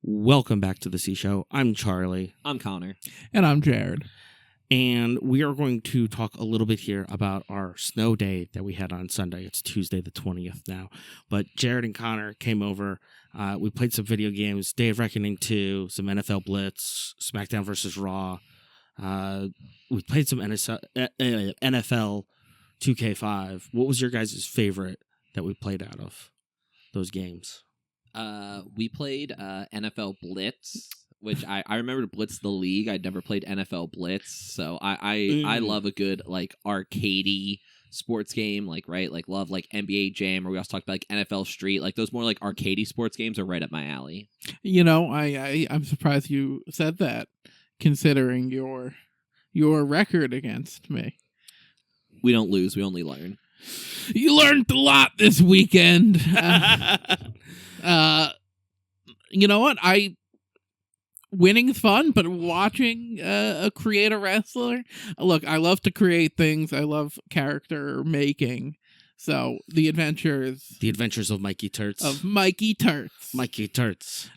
Welcome back to the C Show. I'm Charlie. I'm Connor. And I'm Jared. And we are going to talk a little bit here about our snow day that we had on Sunday. It's Tuesday the 20th now. But Jared and Connor came over. We played some video games, Day of Reckoning 2, some NFL Blitz, SmackDown vs. Raw. We played some NFL 2K5. What was your guys' favorite that we played out of those games? We played NFL Blitz, which I remember to Blitz the League. I'd never played NFL Blitz, so I love a good like arcadey sports game, like love like NBA Jam, or we also talked about like NFL Street, like those more like arcadey sports games are right up my alley. You know, I'm surprised you said that, considering your record against me. We don't lose, we only learn. You learned a lot this weekend. You know what? Winning's fun, but watching create a wrestler. Look, I love to create things. I love character making. So the adventures of Mikey Turts. Mikey Turts.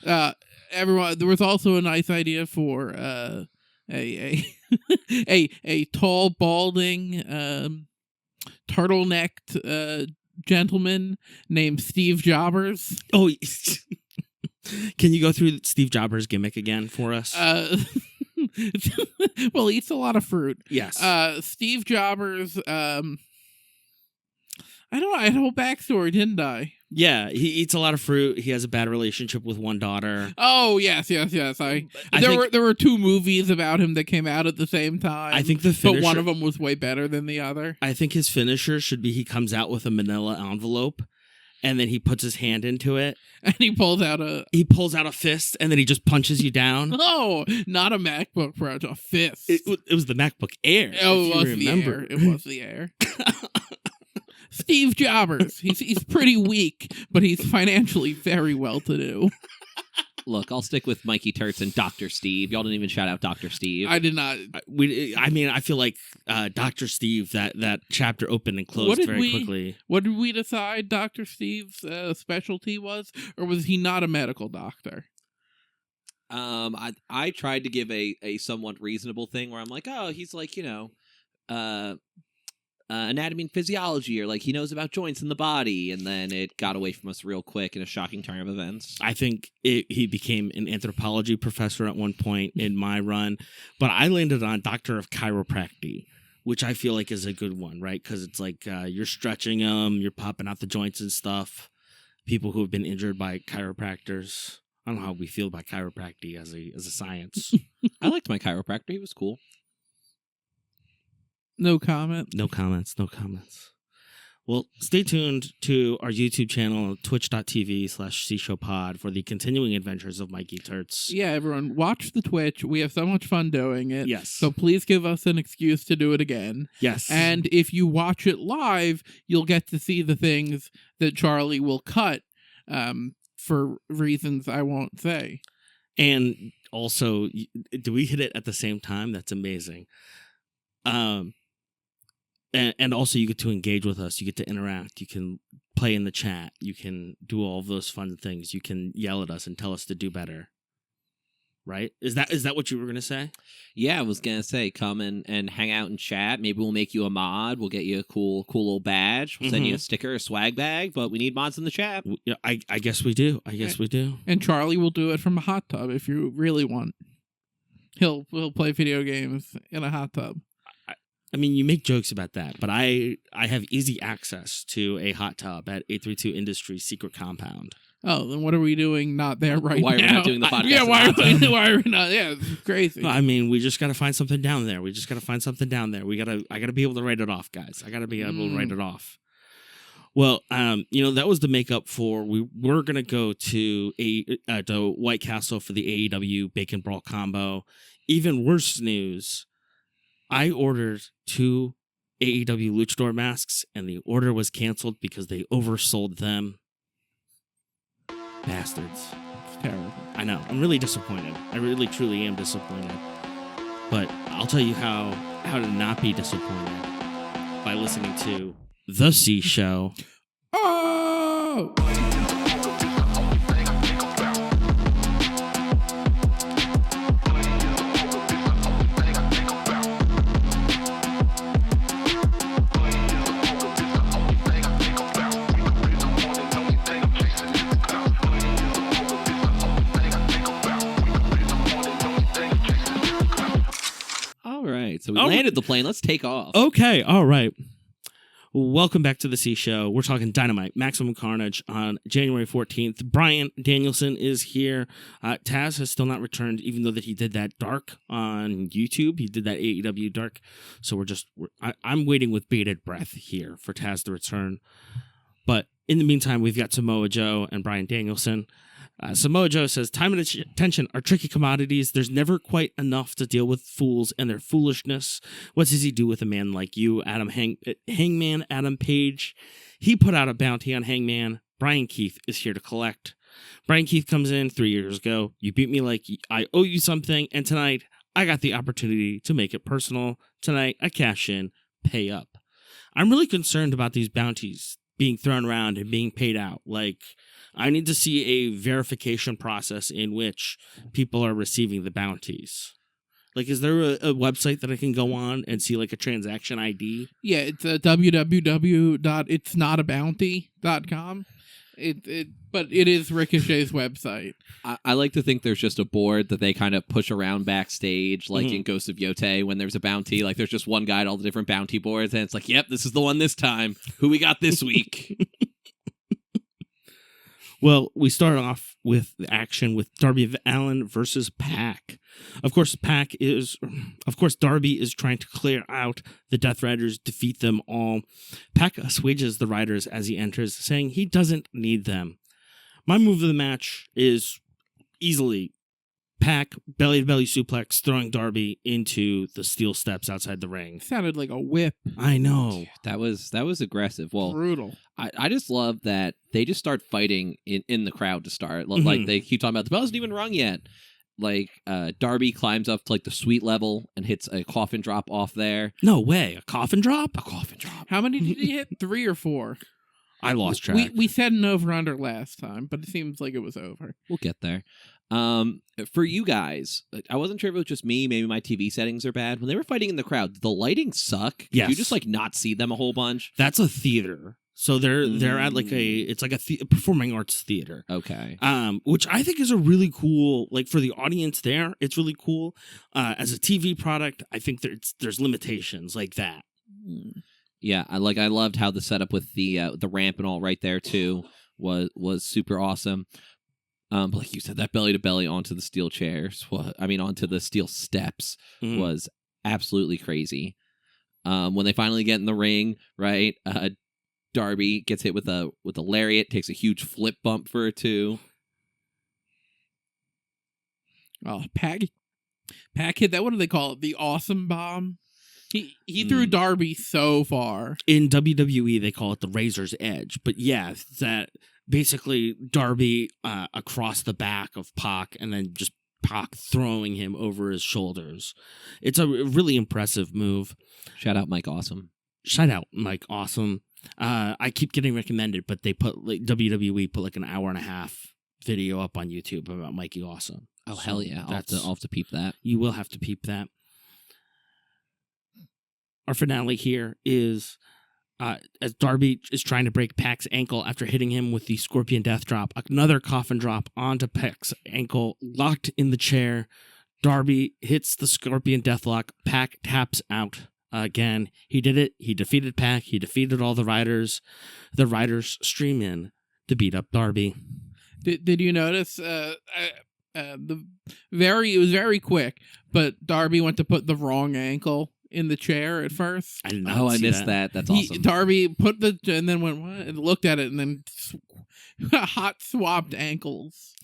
Everyone. There was also a nice idea for a tall, balding, turtlenecked gentleman named Steve Jobbers. Oh, can you go through Steve Jobbers' gimmick again for us? Well, he eats a lot of fruit. Yes. Steve Jobbers, I don't know, I had a whole backstory, didn't I? Yeah, he eats a lot of fruit. He has a bad relationship with one daughter. Oh, yes. There were two movies about him that came out at the same time. I think the finisher, but one of them was way better than the other. I think his finisher should be he comes out with a manila envelope, and then he puts his hand into it. And he pulls out a fist, and then he just punches you down. Oh, not a MacBook Pro, a fist. It was the MacBook Air. Oh, it was the Air. It was the Air. Steve Jobbers. He's pretty weak, but he's financially very well-to-do. Look, I'll stick with Mikey Turts and Dr. Steve. Y'all didn't even shout out Dr. Steve. I did not. I feel like Dr. Steve, that chapter opened and closed very quickly. What did we decide Dr. Steve's specialty was? Or was he not a medical doctor? I tried to give a somewhat reasonable thing where I'm like, oh, he's like, anatomy and physiology, or like he knows about joints in the body, and then it got away from us real quick in a shocking turn of events. I think he became an anthropology professor at one point in my run, but I landed on Doctor of Chiropractic, which I feel like is a good one, right? Because it's like you're stretching them, you're popping out the joints and stuff. People who have been injured by chiropractors. I don't know how we feel about chiropractic as a science. I liked my chiropractor; he was cool. No comment. No comments. Well, stay tuned to our YouTube channel, twitch.tv/cshowpod, for the continuing adventures of Mikey Turts. Yeah, everyone, watch the Twitch. We have so much fun doing it. Yes. So please give us an excuse to do it again. Yes. And if you watch it live, you'll get to see the things that Charlie will cut for reasons I won't say. And also, do we hit it at the same time? That's amazing. And also you get to engage with us. You get to interact. You can play in the chat. You can do all of those fun things. You can yell at us and tell us to do better. Right? Is that what you were going to say? Yeah, I was going to say, come and hang out and chat. Maybe we'll make you a mod. We'll get you a cool little badge. We'll send you a sticker, a swag bag, but we need mods in the chat. I guess we do. We do. And Charlie will do it from a hot tub if you really want. He'll play video games in a hot tub. I mean, you make jokes about that, but I have easy access to a hot tub at 832 Industries secret compound. Oh, then what are we doing not there right now? Why are we not doing the podcast? Yeah, why are we not? Yeah, it's crazy. I mean, we just got to find something down there. I got to be able to write it off, guys. I got to be able to write it off. Well, that was the makeup for, we were going to go to White Castle for the AEW Bacon Brawl combo. Even worse news, I ordered 2 AEW Luchador masks, and the order was canceled because they oversold them. Bastards. It's terrible. I know. I'm really disappointed. I really, truly am disappointed. But I'll tell you how to not be disappointed by listening to The C Show. Oh! So we landed the plane. Let's take off. Okay, all right. Welcome back to the C Show. We're talking Dynamite, Maximum Carnage on January 14th. Brian Danielson is here. Taz has still not returned, even though that he did that Dark on YouTube. He did that AEW Dark. So I'm waiting with bated breath here for Taz to return. But in the meantime, we've got Samoa Joe and Brian Danielson. Samoa Joe says, time and attention are tricky commodities. There's never quite enough to deal with fools and their foolishness. What does he do with a man like you, Hangman Adam Page? He put out a bounty on Hangman. Brian Keith is here to collect. Brian Keith comes in 3 years ago. You beat me like I owe you something. And tonight, I got the opportunity to make it personal. Tonight, I cash in, pay up. I'm really concerned about these bounties being thrown around and being paid out. Like, I need to see a verification process in which people are receiving the bounties. Like, is there a website that I can go on and see, like, a transaction ID? Yeah, it's www.itsnotabounty.com. But it is Ricochet's website. I like to think there's just a board that they kind of push around backstage, like in Ghost of Yote, when there's a bounty. Like, there's just one guy at all the different bounty boards, and it's like, yep, this is the one this time. Who we got this week? Well, we start off with the action with Darby Allin versus Pac. Of course, Darby is trying to clear out the Death Riders, defeat them all. Pac assuages the Riders as he enters, saying he doesn't need them. My move of the match is easily Pac belly-to-belly suplex, throwing Darby into the steel steps outside the ring. Sounded like a whip. I know. That was aggressive. Well, brutal. I just love that they just start fighting in the crowd to start. Like, they keep talking about the bell isn't even rung yet. Like, Darby climbs up to, like, the suite level and hits a coffin drop off there. No way. A coffin drop? A coffin drop. How many did he hit? 3 or 4? I lost track. We said an over-under last time, but it seems like it was over. We'll get there. For you guys, I wasn't sure if it was just me. Maybe my TV settings are bad. When they were fighting in the crowd, did the lighting suck? Did Yes. you just, like, not see them a whole bunch? That's a theater. So they're at like a performing arts theater. Okay. Which I think is a really cool, like, for the audience there, it's really cool. As a TV product, I think there's limitations like that. Yeah, I loved how the setup with the ramp and all right there too was super awesome. But like you said, that belly to belly onto the steel chairs, onto the steel steps was absolutely crazy. When they finally get in the ring, right? Darby gets hit with a lariat, takes a huge flip bump for a 2. Oh, Pac hit that. What do they call it? The awesome bomb. He threw Darby so far. In WWE, they call it the Razor's Edge. But yeah, that basically Darby across the back of Pac and then just Pac throwing him over his shoulders. It's a really impressive move. Shout out Mike Awesome. I keep getting recommended, but they put WWE put like an hour and a half video up on YouTube about Mikey Awesome. Oh, so hell yeah. I'll have to peep that. You will have to peep that. Our finale here is as Darby is trying to break Pac's ankle after hitting him with the Scorpion Death Drop. Another coffin drop onto Pac's ankle, locked in the chair. Darby hits the Scorpion Deathlock. Pac taps out. Again, he did it. He defeated Pac. He defeated all the Riders. The Riders stream in to beat up Darby. Did you notice? It was very quick, but Darby went to put the wrong ankle in the chair at first. I missed that. That's awesome. Darby put and then went what? And looked at it and then hot swapped ankles.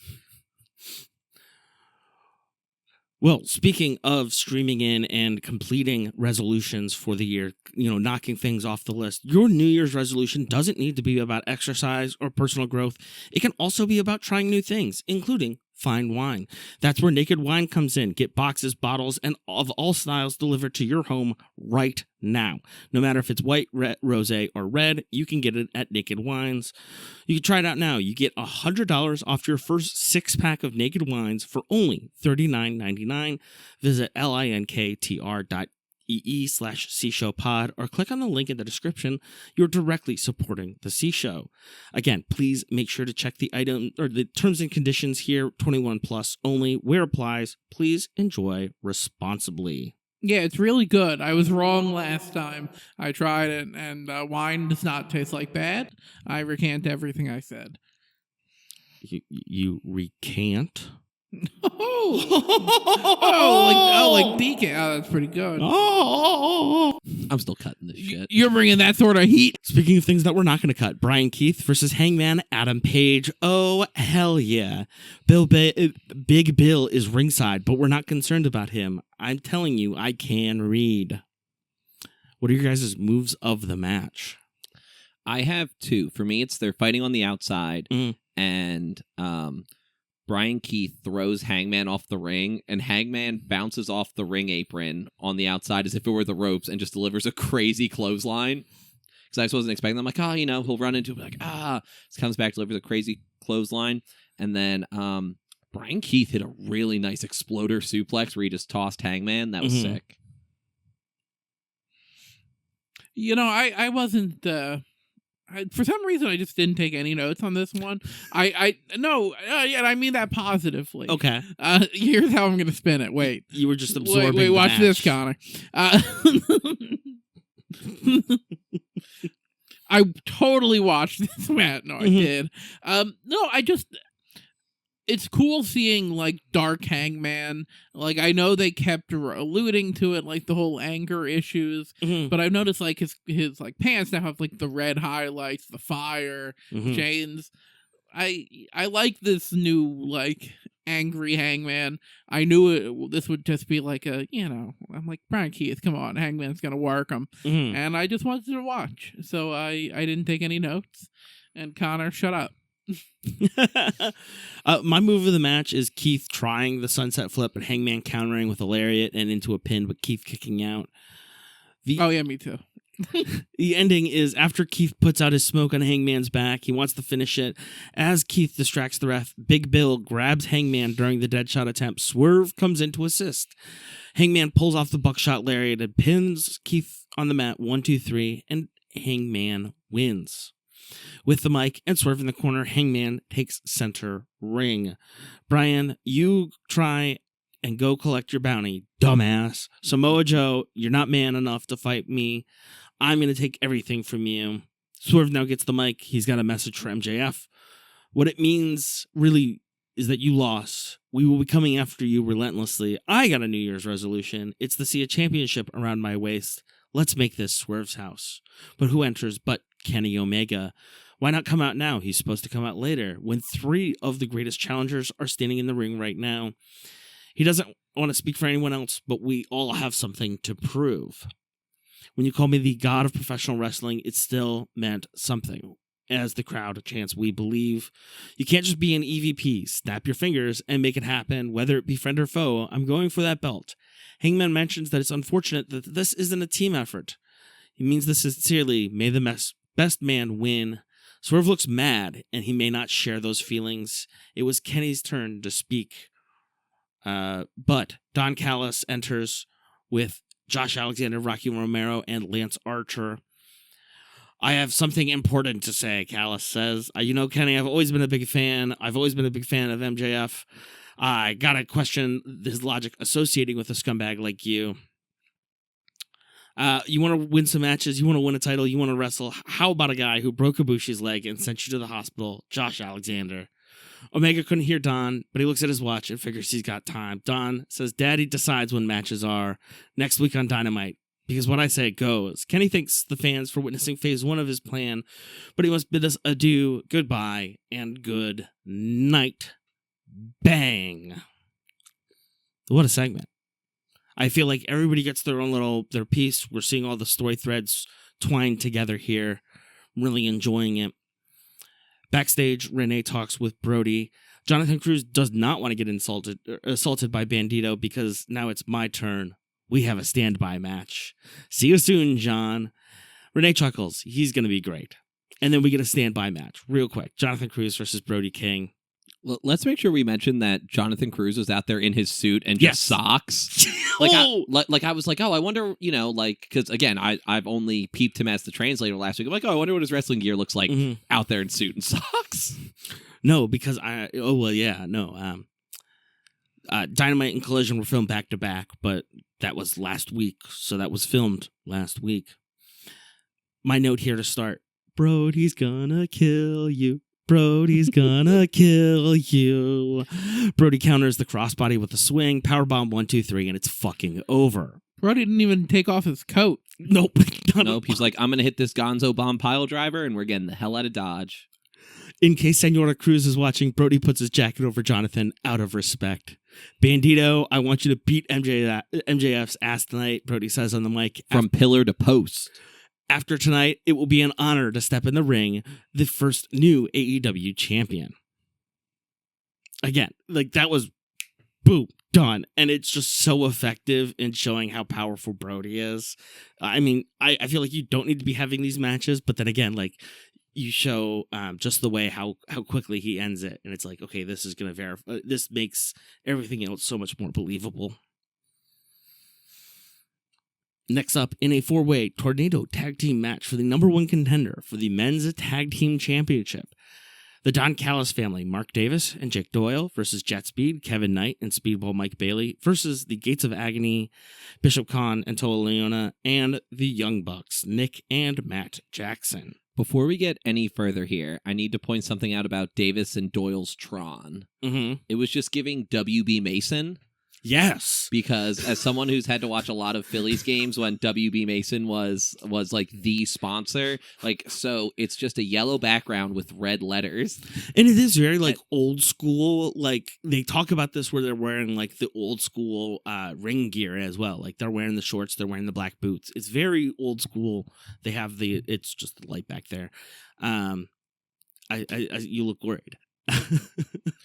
Well, speaking of streaming in and completing resolutions for the year, knocking things off the list, your New Year's resolution doesn't need to be about exercise or personal growth. It can also be about trying new things, including fine wine. That's where Naked Wine comes in. Get boxes, bottles, and of all styles delivered to your home right now. No matter if it's white, red, rosé, or red, you can get it at Naked Wines. You can try it out now. You get $100 off your first 6-pack of Naked Wines for only $39.99. Visit linktr.ee/C-Show-pod or click on the link in the description. You're directly supporting the C Show. Again, please make sure to check the item or the terms and conditions here. 21 plus only. Where applies. Please enjoy responsibly. Yeah, it's really good. I was wrong last time I tried it, and wine does not taste like bad. I recant everything I said. You recant? like Deacon. Oh, that's pretty good. I'm still cutting this shit. You're bringing that sort of heat. Speaking of things that we're not going to cut, Brian Keith versus Hangman Adam Page. Oh, hell yeah. Big Bill is ringside, but we're not concerned about him. I'm telling you, I can read. What are your guys' moves of the match? I have two. For me, it's they're fighting on the outside, and Brian Keith throws Hangman off the ring, and Hangman bounces off the ring apron on the outside as if it were the ropes and just delivers a crazy clothesline. Because I just wasn't expecting them. Like, he'll run into it, like, comes back, delivers a crazy clothesline. And then Brian Keith hit a really nice exploder suplex where he just tossed Hangman. That was sick. I wasn't... for some reason, I just didn't take any notes on this one. I mean that positively. Okay. Here's how I'm going to spin it. Wait. You were just absorbing Wait, watch match. this, Connor. I totally watched this match. No, I did. It's cool seeing, like, Dark Hangman. Like, I know they kept alluding to it, like, the whole anger issues. But I've noticed, like, his like, pants now have, like, the red highlights, the fire, chains. I like this new, like, angry Hangman. I knew this would just be, like, I'm like, Brian Keith, come on, Hangman's gonna work him. And I just wanted to watch. So I didn't take any notes. And Connor, shut up. My move of the match is Keith trying the sunset flip and Hangman countering with a lariat and into a pin, but Keith kicking out. Me too. The ending is after Keith puts out his smoke on Hangman's back, he wants to finish it. As Keith distracts the ref, Big Bill grabs Hangman during the deadshot attempt. Swerve comes in to assist. Hangman pulls off the buckshot lariat and pins Keith on the mat 1, 2, 3, and Hangman wins. With the mic and Swerve in the corner, Hangman takes center ring. Brian, you try and go collect your bounty, dumbass. Samoa Joe, you're not man enough to fight me. I'm going to take everything from you. Swerve now gets the mic. He's got a message for MJF. What it means, really, is that you lost. We will be coming after you relentlessly. I got a New Year's resolution. It's to see a championship around my waist. Let's make this Swerve's house. But who enters but Kenny Omega? Why not come out now? He's supposed to come out later, when 3 of the greatest challengers are standing in the ring right now. He doesn't want to speak for anyone else, but we all have something to prove. When you call me the god of professional wrestling, it still meant something. As the crowd chants, we believe. You can't just be an EVP. Snap your fingers and make it happen, whether it be friend or foe. I'm going for that belt. Hangman mentions that it's unfortunate that this isn't a team effort. He means this sincerely. May the best man win. Swerve looks mad, and he may not share those feelings. It was Kenny's turn to speak. But Don Callis enters with Josh Alexander, Rocky Romero, and Lance Archer. I have something important to say, Callis says. Kenny, I've always been a big fan. I've always been a big fan of MJF. I gotta question his logic associating with a scumbag like you. You want to win some matches, you want to win a title, you want to wrestle. How about a guy who broke Ibushi's leg and sent you to the hospital, Josh Alexander? Omega couldn't hear Don, but he looks at his watch and figures he's got time. Don says Daddy decides when matches are next week on Dynamite, because what I say goes. Kenny thanks the fans for witnessing phase 1 of his plan, but he must bid us adieu, goodbye, and good night. Bang. What a segment. I feel like everybody gets their piece. We're seeing all the story threads twined together here. I'm really enjoying it. Backstage, Renee talks with Brody. Jonathan Cruz does not want to get assaulted by Bandito because now it's my turn. We have a standby match. See you soon, John. Renee chuckles. He's going to be great. And then we get a standby match real quick. Jonathan Cruz versus Brody King. Well, let's make sure we mention that Jonathan Cruz was out there in his suit and just socks. I was like, I wonder, because again, I've only peeped him as the translator last week. I'm like, I wonder what his wrestling gear looks like out there in suit and socks. No, because Dynamite and Collision were filmed back to back, but that was last week, so that was filmed last week. My note here to start: Brody's gonna kill you. Brody's gonna kill you. Brody counters the crossbody with a swing, powerbomb 1, 2, 3, and it's fucking over. Brody didn't even take off his coat. Nope. Nope. He's like, I'm gonna hit this Gonzo bomb pile driver, and we're getting the hell out of Dodge. In case Senora Cruz is watching, Brody puts his jacket over Jonathan out of respect. Bandito, I want you to beat MJF's ass tonight, Brody says on the mic. From pillar to post. After tonight, it will be an honor to step in the ring, the first new AEW champion. Again, like that was boom, done. And it's just so effective in showing how powerful Brody is. I mean, I feel like you don't need to be having these matches, but then again, like you show just the way how quickly he ends it. And it's like, okay, this is going to verify. This makes everything else so much more believable. Next up, in a 4-way Tornado Tag Team match for the number 1 contender for the Men's Tag Team Championship, the Don Callis family, Mark Davis and Jake Doyle versus Jet Speed, Kevin Knight, and Speedball Mike Bailey versus the Gates of Agony, Bishop Khan and Toa Leona, and the Young Bucks, Nick and Matt Jackson. Before we get any further here, I need to point something out about Davis and Doyle's Tron. Mm-hmm. It was just giving WB Mason. Yes. Because as someone who's had to watch a lot of Phillies games when WB Mason was like the sponsor, like, so it's just a yellow background with red letters. And it is very like old school. Like they talk about this where they're wearing like the old school ring gear as well. Like they're wearing the shorts, they're wearing the black boots. It's very old school. They have it's just the light back there. You look worried.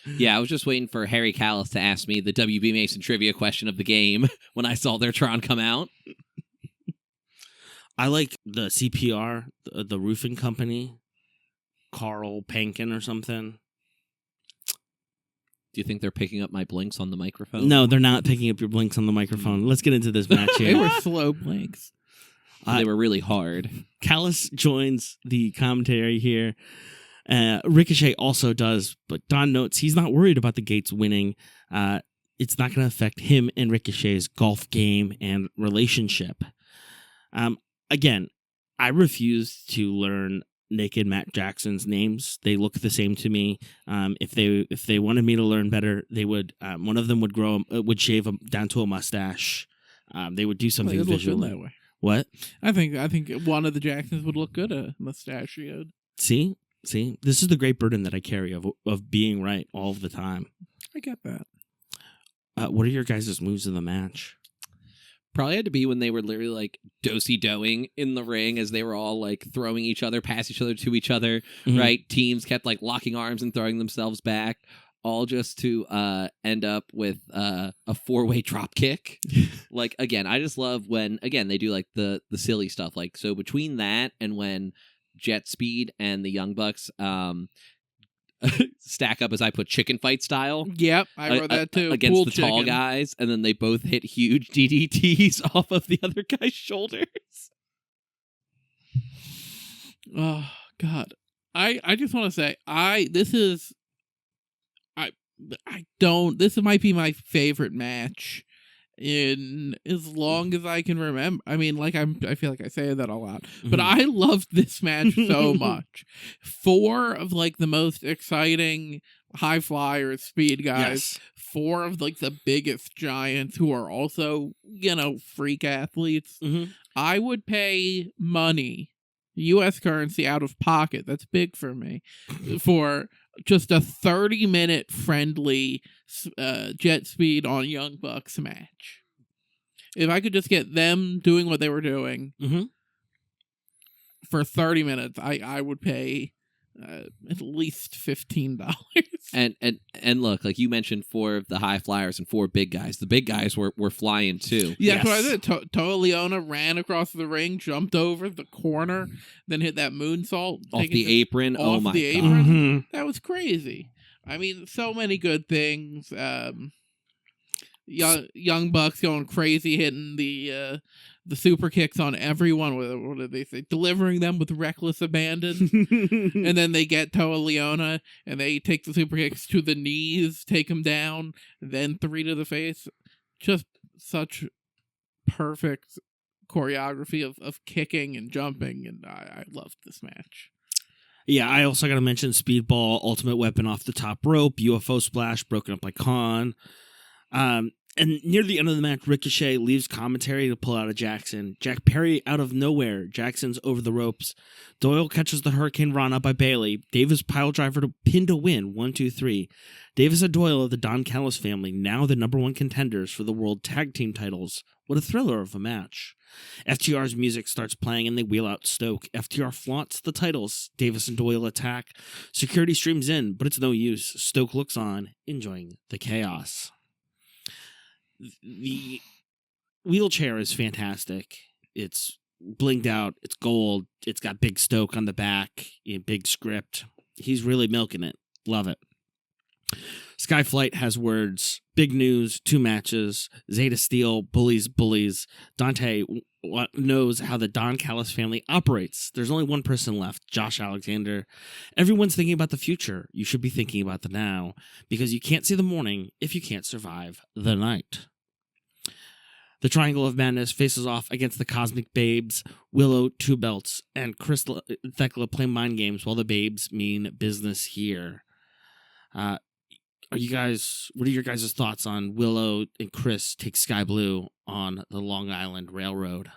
Yeah, I was just waiting for Harry Callis to ask me the WB Mason trivia question of the game when I saw their Tron come out. I like the CPR, the roofing company, Carl Pankin or something. Do you think they're picking up my blinks on the microphone? No, they're not picking up your blinks on the microphone. Let's get into this match here. They were slow blinks. They were really hard. Callis joins the commentary here. Ricochet also does, but Don notes he's not worried about the Gates winning. It's not going to affect him and Ricochet's golf game and relationship. Again, I refuse to learn Nick and Matt Jackson's names. They look the same to me. If they wanted me to learn better, they would. One of them would shave down to a mustache. They would do something visual that way. What? I think one of the Jacksons would look good mustachioed. See, this is the great burden that I carry of being right all the time. I get that. What are your guys' moves in the match? Probably had to be when they were literally like do-si-doing in the ring as they were all like throwing each other, past each other, to each other, right? Teams kept like locking arms and throwing themselves back, all just to end up with a 4-way drop kick. Like, again, I just love when, again, they do like the silly stuff. Like, so between that and when Jet Speed and the Young Bucks stack up, as I put, chicken fight style. Yep, I wrote that too. Against Pool the chicken. tall guys, and then they both hit huge DDTs off of the other guy's shoulders. Oh God, I just want to say this might be my favorite match in as long as I can remember. I mean, like I feel like I say that a lot, but I loved this match so much. 4 of like the most exciting high flyers, speed guys. Yes. 4 of like the biggest giants who are also, freak athletes. I would pay money, U.S. currency, out of pocket. That's big for me. For just a 30-minute friendly Jet Speed on Young Bucks match. If I could just get them doing what they were doing for 30 minutes, I would pay at least $15. And look, like you mentioned, 4 of the high flyers and 4 big guys. The big guys were flying too. Yeah, that's what I did. Toa Leona ran across the ring, jumped over the corner, then hit that moonsault off the apron. Oh my God, apron. That was crazy. I mean, so many good things. Young Bucks going crazy, hitting the super kicks on everyone. What did they say? Delivering them with reckless abandon. And then they get Toa Leona, and they take the super kicks to the knees, take him down, then 3 to the face. Just such perfect choreography of kicking and jumping, and I loved this match. Yeah, I also got to mention Speedball, Ultimate Weapon off the top rope, UFO Splash, broken up by Khan. And near the end of the match, Ricochet leaves commentary to pull out a Jackson. Jack Perry out of nowhere. Jackson's over the ropes. Doyle catches the Hurricane Rana by Bailey. Davis piledriver to pin to win. 1, 2, 3. Davis and Doyle of the Don Callis family, now the #1 contenders for the World Tag Team titles. What a thriller of a match. FTR's music starts playing and they wheel out Stoke. FTR flaunts the titles. Davis and Doyle attack. Security streams in, but it's no use. Stoke looks on, enjoying the chaos. The wheelchair is fantastic. It's blinged out. It's gold. It's got Big Stoke on the back. Big script. He's really milking it. Love it. Skyflight has words. Big news. 2 matches. Zeta Steel. Bullies. Dante knows how the Don Callis family operates. There's only one person left. Josh Alexander. Everyone's thinking about the future. You should be thinking about the now. Because you can't see the morning if you can't survive the night. The Triangle of Madness faces off against the Cosmic Babes, Willow, 2 Belts, and Chris Thekla play mind games while the Babes mean business here. What are your guys' thoughts on Willow and Chris take Sky Blue on the Long Island Railroad?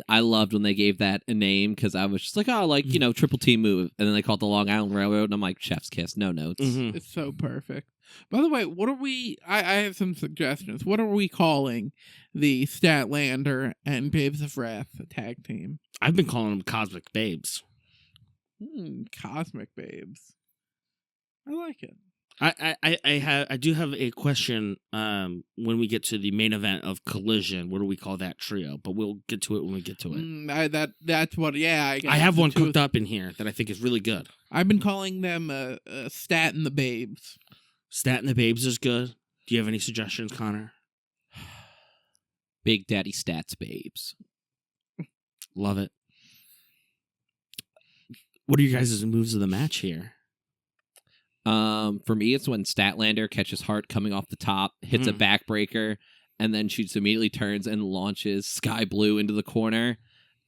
I loved when they gave that a name because I was just like, oh, like, triple team move. And then they called it the Long Island Railroad. And I'm like, chef's kiss, no notes. Mm-hmm. It's so perfect. By the way, what are we... I have some suggestions. What are we calling the Statlander and Babes of Wrath tag team? I've been calling them Cosmic Babes. Cosmic Babes. I like it. I do have a question when we get to the main event of Collision. What do we call that trio? But we'll get to it when we get to it. That's what. Yeah, I have one cooked up in here that I think is really good. I've been calling them Stat and the Babes. Stat and the Babes is good. Do you have any suggestions, Connor? Big Daddy Stats Babes. Love it. What are you guys' moves of the match here? For me, it's when Statlander catches Hart coming off the top, hits a backbreaker, and then shoots immediately turns and launches Sky Blue into the corner.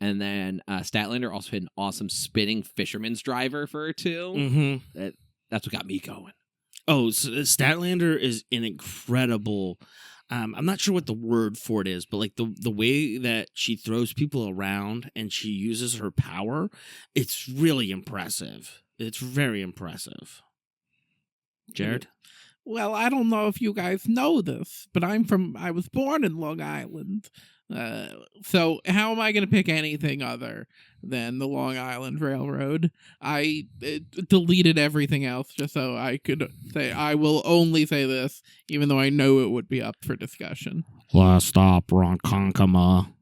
And then Statlander also hit an awesome spinning fisherman's driver for her too. Mm-hmm. That's what got me going. Oh, so Statlander is an incredible. I'm not sure what the word for it is, but like the way that she throws people around and she uses her power, it's really impressive. It's very impressive. Jared? Well, I don't know if you guys know this, but I was born in Long Island. So how am I going to pick anything other than the Long Island Railroad? I deleted everything else just so I could say I will only say this, even though I know it would be up for discussion. Last stop, Ronkonkoma.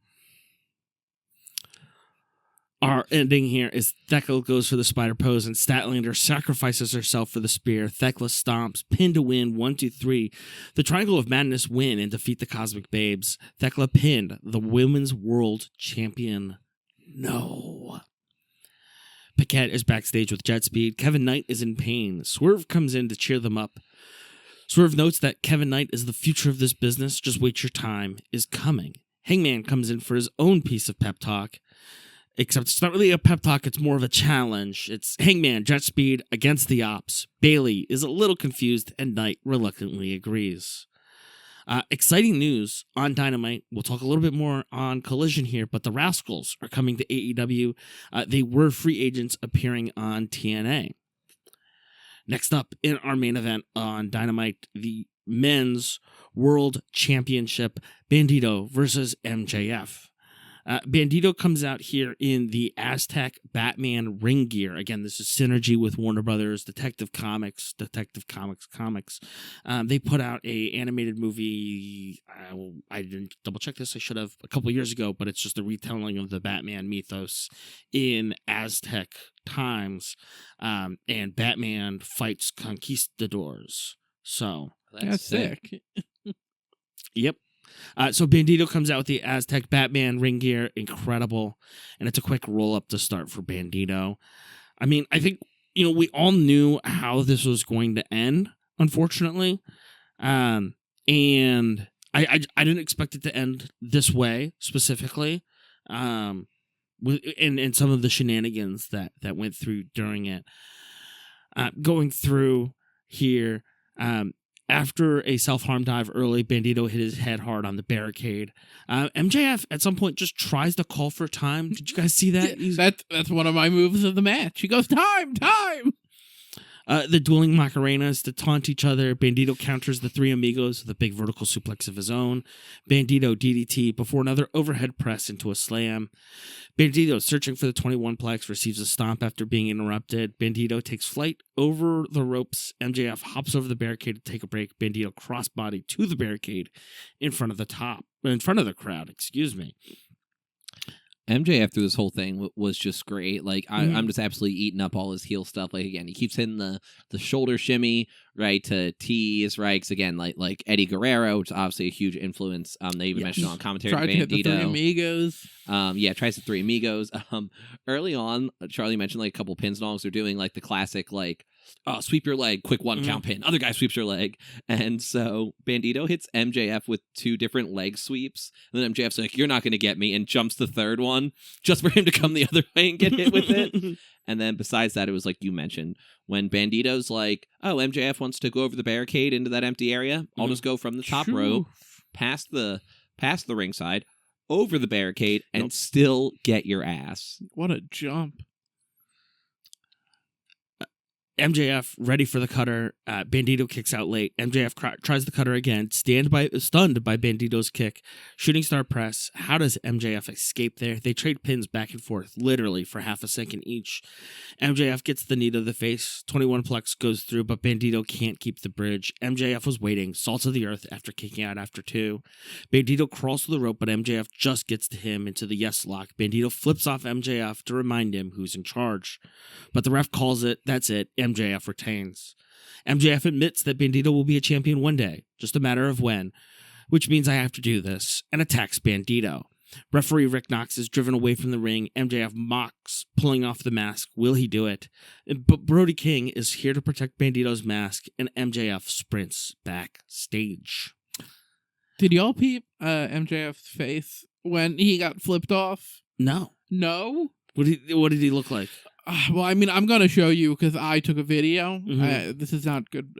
Our ending here is Thekla goes for the spider pose and Statlander sacrifices herself for the spear. Thekla stomps, pin to win, 1, 2, 3. The Triangle of Madness win and defeat the Cosmic Babes. Thekla pinned the Women's World Champion. No. Paquette is backstage with Jet Speed. Kevin Knight is in pain. Swerve comes in to cheer them up. Swerve notes that Kevin Knight is the future of this business. Just wait, your time is coming. Hangman comes in for his own piece of pep talk. Except it's not really a pep talk, it's more of a challenge. It's Hangman, Jet Speed against the Ops. Bailey is a little confused, and Knight reluctantly agrees. Exciting news on Dynamite. We'll talk a little bit more on Collision here, but the Rascals are coming to AEW. They were free agents appearing on TNA. Next up in our main event on Dynamite, the Men's World Championship, Bandito versus MJF. Bandito comes out here in the Aztec Batman ring gear. Again, this is synergy with Warner Brothers, Detective Comics. They put out a animated movie. I didn't double check this. I should have a couple years ago, but it's just a retelling of the Batman mythos in Aztec times. And Batman fights conquistadors. So that's sick. Yep. So Bandito comes out with the Aztec Batman ring gear, incredible, and it's a quick roll up to start for Bandito. I mean, I think we all knew how this was going to end, unfortunately, and I didn't expect it to end this way specifically, and some of the shenanigans that went through during it. Going through here. After a self-harm dive early, Bandito hit his head hard on the barricade. MJF at some point just tries to call for time. Did you guys see that? That's one of my moves of the match. He goes, time! The dueling Macarenas to taunt each other. Bandito counters the three amigos with a big vertical suplex of his own. Bandito DDT before another overhead press into a slam. Bandito, searching for the 21-plex, receives a stomp after being interrupted. Bandito takes flight over the ropes. MJF hops over the barricade to take a break. Bandito crossbody to the barricade in front of the crowd. Excuse me. MJF through this whole thing was just great. Like I'm just absolutely eating up all his heel stuff. Like again, he keeps hitting the shoulder shimmy right to tease right. Cause again, like Eddie Guerrero, which is obviously a huge influence. They even mentioned on commentary. Tried to hit the Three Amigos. Tries the Three Amigos. Early on, Charlie mentioned like a couple pins and all. They're doing like the classic like sweep your leg, quick one count pin. Other guy sweeps your leg. And so Bandito hits MJF with two different leg sweeps. And then MJF's like, you're not going to get me, and jumps the third one just for him to come the other way and get hit with it. And then besides that, it was like you mentioned, when Bandito's like, oh, MJF wants to go over the barricade into that empty area. I'll just go from the top rope, past the ringside, over the barricade, and still get your ass. What a jump. MJF ready for the cutter. Bandito kicks out late. MJF tries the cutter again. Stunned by Bandito's kick. Shooting star press. How does MJF escape there? They trade pins back and forth, literally for half a second each. MJF gets the knee to the face. 21-plex goes through, but Bandito can't keep the bridge. MJF was waiting. Salt of the earth after kicking out after two. Bandito crawls to the rope, but MJF just gets to him into the yes lock. Bandito flips off MJF to remind him who's in charge. But the ref calls it. That's it. MJF retains. MJF admits that Bandito will be a champion one day, just a matter of when, which means I have to do this, and attacks Bandito. Referee Rick Knox is driven away from the ring. MJF mocks pulling off the mask. Will he do it? But Brody King is here to protect Bandito's mask, and MJF sprints backstage. Did y'all peep MJF's face when he got flipped off? No. No? What did he look like? Well, I mean, I'm going to show you because I took a video. This is not good,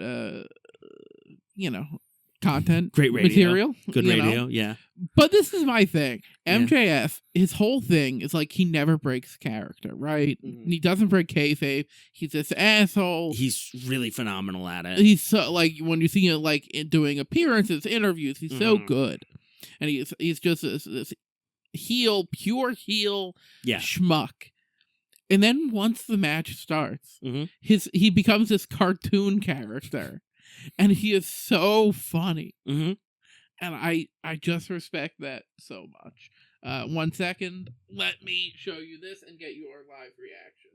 content. Great radio. Material. Good radio, yeah. But this is my thing. MJF, his whole thing is like he never breaks character, right? He doesn't break kayfabe. He's this asshole. He's really phenomenal at it. He's so, like, when you see him like doing appearances, interviews, he's so good. And he's just this heel, pure heel schmuck. And then once the match starts, he becomes this cartoon character, and he is so funny. And I just respect that so much. 1 second, let me show you this and get your live reaction.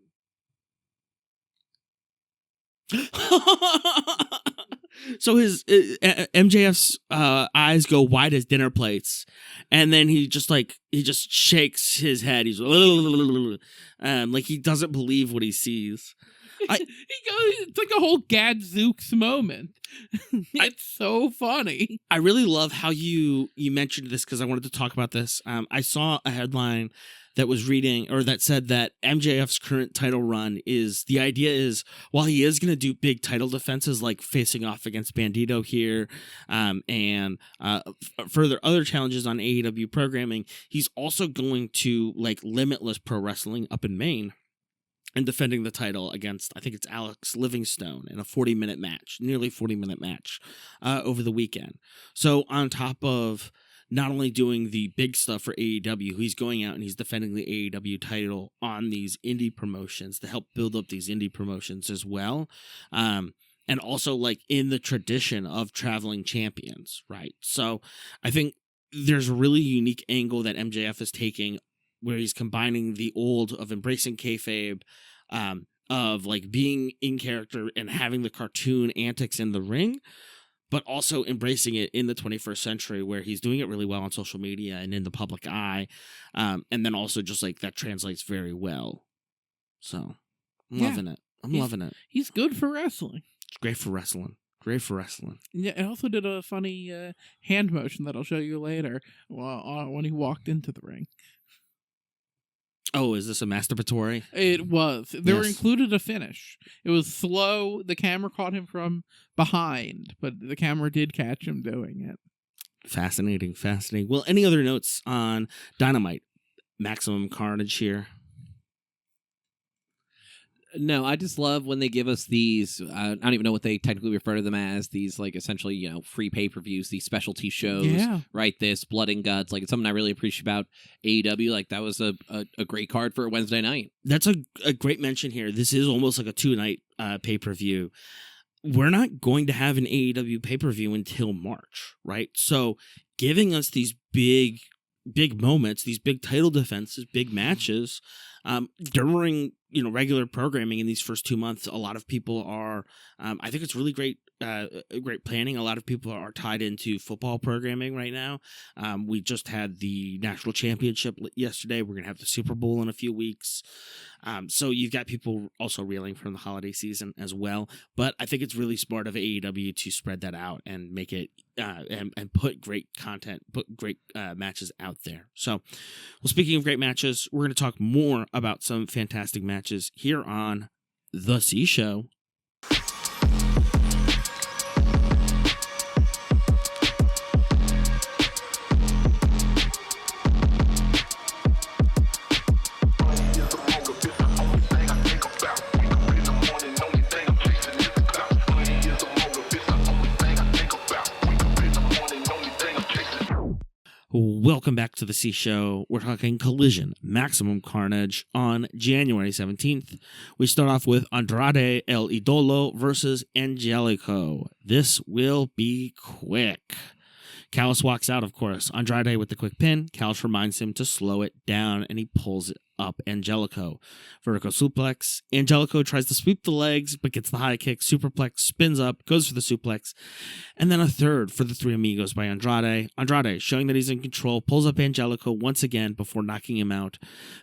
So his MJF's eyes go wide as dinner plates, and then he just shakes his head. He's like he doesn't believe what he sees. It's like a whole Gadzooks moment. It's so funny. I really love how you mentioned this because I wanted to talk about this. I saw a headline that was reading or that said that MJF's current title run is the idea is while he is going to do big title defenses like facing off against Bandito here and further other challenges on AEW programming, he's also going to like Limitless Pro Wrestling up in Maine and defending the title against, I think it's Alex Livingstone in a 40-minute match, nearly 40-minute match over the weekend. So on top of not only doing the big stuff for AEW, he's going out and he's defending the AEW title on these indie promotions to help build up these indie promotions as well. And also like in the tradition of traveling champions, right? So I think there's a really unique angle that MJF is taking where he's combining the old of embracing kayfabe, of like being in character and having the cartoon antics in the ring, but also embracing it in the 21st century where he's doing it really well on social media and in the public eye. And then also just like that translates very well. So I'm loving it. I'm loving it. He's good for wrestling. It's great for wrestling. Great for wrestling. Yeah, it also did a funny hand motion that I'll show you later when he walked into the ring. Oh, is this a masturbatory? It was. There were included a finish. It was slow. The camera caught him from behind, but the camera did catch him doing it. Fascinating, fascinating. Well, any other notes on Dynamite? Maximum Carnage here. No, I just love when they give us these, I don't even know what they technically refer to them as, these like essentially, free pay-per-views, these specialty shows, right? This Blood and Guts, like it's something I really appreciate about AEW. Like that was a great card for a Wednesday night. That's a great mention here. This is almost like a 2-night pay-per-view. We're not going to have an AEW pay-per-view until March, right? So giving us these big moments, these big title defenses, big matches, during regular programming in these first 2 months, a lot of people are. I think it's really great planning. A lot of people are tied into football programming right now. We just had the national championship yesterday. We're gonna have the Super Bowl in a few weeks. So you've got people also reeling from the holiday season as well. But I think it's really smart of AEW to spread that out and make it and put great content, put great matches out there. So, well, speaking of great matches, we're going to talk more about some fantastic matches here on The C Show. Welcome back to the C Show. We're talking Collision, Maximum Carnage on January 17th. We start off with Andrade El Idolo versus Angelico. This will be quick. Callis walks out, of course. Andrade with the quick pin. Callis reminds him to slow it down, and he pulls it up Angelico. Vertical suplex. Angelico tries to sweep the legs, but gets the high kick. Superplex, spins up, goes for the suplex. And then a third for the Three Amigos by Andrade. Andrade, showing that he's in control, pulls up Angelico once again before knocking him out.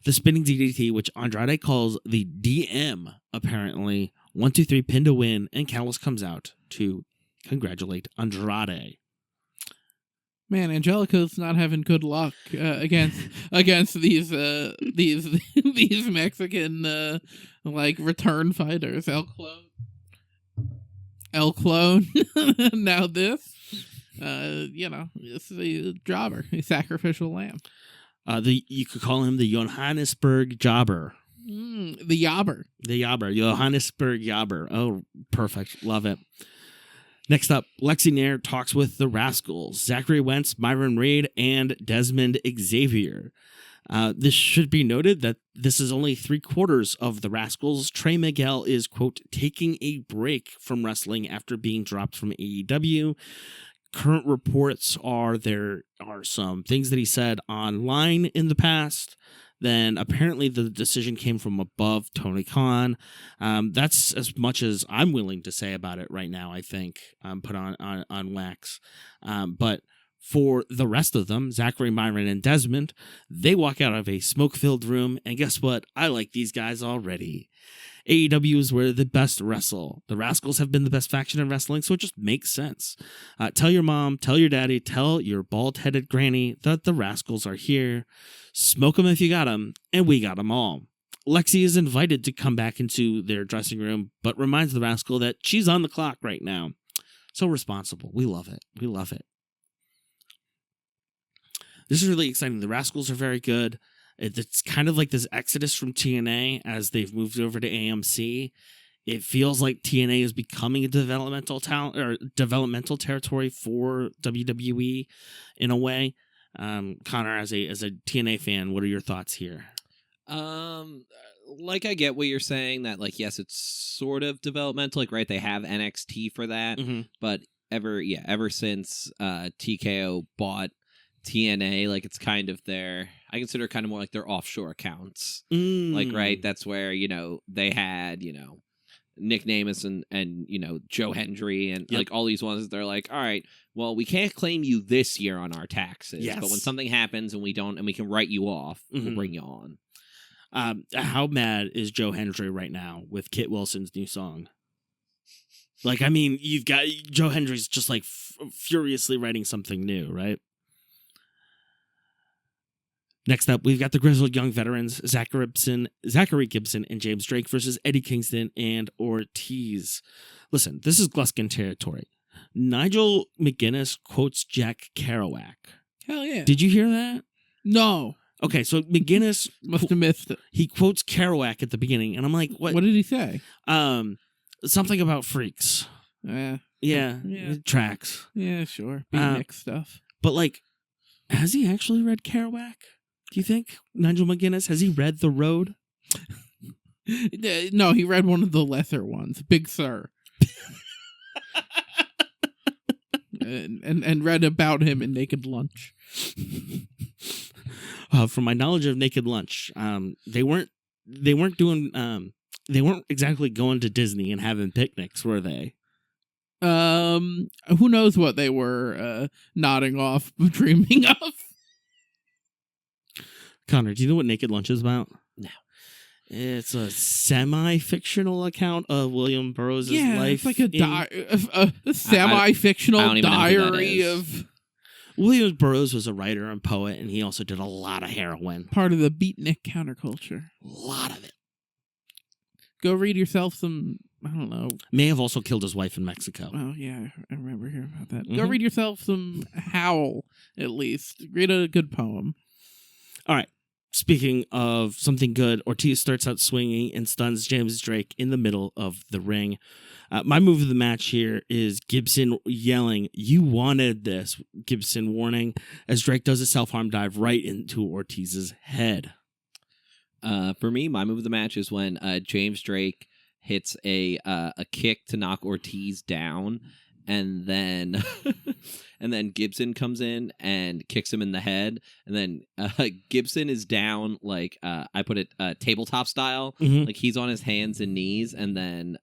The spinning DDT, which Andrade calls the DM, apparently. 1, 2, 3, pin to win, and Callis comes out to congratulate Andrade. Man, Angelico's not having good luck against these these Mexican return fighters. El Clone. Now this, this is a jobber, a sacrificial lamb. You could call him the Johannesburg Jobber. The Jobber. Johannesburg Jobber. Oh, perfect. Love it. Next up, Lexi Nair talks with the Rascals, Zachary Wentz, Myron Reed, and Desmond Xavier. This should be noted that this is only 3/4 of the Rascals. Trey Miguel is, quote, taking a break from wrestling after being dropped from AEW. Current reports are there are some things that he said online in the past. Then apparently the decision came from above Tony Khan. That's as much as I'm willing to say about it right now, I think, put on wax. But for the rest of them, Zachary, Myron, and Desmond, they walk out of a smoke-filled room, and guess what? I like these guys already. AEW is where the best wrestle. The Rascals have been the best faction in wrestling, so it just makes sense. Tell your mom, tell your daddy, tell your bald-headed granny that the Rascals are here. Smoke them if you got them, and we got them all. Lexi is invited to come back into their dressing room, but reminds the Rascal that she's on the clock right now. So responsible. We love it. We love it. This is really exciting. The Rascals are very good. It's kind of like this exodus from TNA as they've moved over to AMC. It feels like TNA is becoming a developmental talent or developmental territory for WWE in a way. Connor, as a TNA fan, what are your thoughts here? I get what you're saying that yes, it's sort of developmental. Right, they have NXT for that, but ever since TKO bought TNA, it's kind of I consider kind of more like their offshore accounts. Right, that's where they had Nick Namus and Joe Hendry and Yep. like all these ones. They're like, all right, well, we can't claim you this year on our taxes, Yes. but when something happens and we can write you off, we'll Mhm. bring you on. How mad is Joe Hendry right now with Kit Wilson's new song? Like, I mean, you've got Joe Hendry's just like furiously writing something new, right? Next up, we've got the grizzled young veterans, Zachary Gibson, and James Drake versus Eddie Kingston and Ortiz. Listen, this is Gluskin territory. Nigel McGuinness quotes Jack Kerouac. Hell yeah. Did you hear that? No. Okay, so McGuinness Must have missed it. he quotes Kerouac at the beginning, and I'm like, what? What did he say? Something about freaks. Yeah, Yeah, Yeah. it tracks. yeah, sure. Beatnik stuff. But like, has he actually read Kerouac? Do you think Nigel McGuinness has he read The Road? No, he read one of the lesser ones, Big Sur. and read about him in Naked Lunch. From my knowledge of Naked Lunch, they weren't exactly going to Disney and having picnics, were they? Who knows what they were nodding off, dreaming of? Connor, do you know what Naked Lunch is about? No. It's a semi-fictional account of William Burroughs' Yeah, life. it's like a semi-fictional I don't even know who that diary is. of William Burroughs was a writer and poet, and he also did a lot of heroin. part of the beatnik counterculture. A lot of it. Go read yourself some, I don't know. May have also killed his wife in Mexico. Oh, yeah, I remember hearing about that. Go Mhm. read yourself some Howl, at least. Read a good poem. All right. Speaking of something good, Ortiz starts out swinging and stuns James Drake in the middle of the ring. My move of the match here is Gibson yelling, "You wanted this," Gibson warning, as Drake does a self-harm dive right into Ortiz's head. For me, my move of the match is when James Drake hits a kick to knock Ortiz down, and then and then Gibson comes in and kicks him in the head, and then Gibson is down like I put it tabletop style, Mhm. like he's on his hands and knees, and then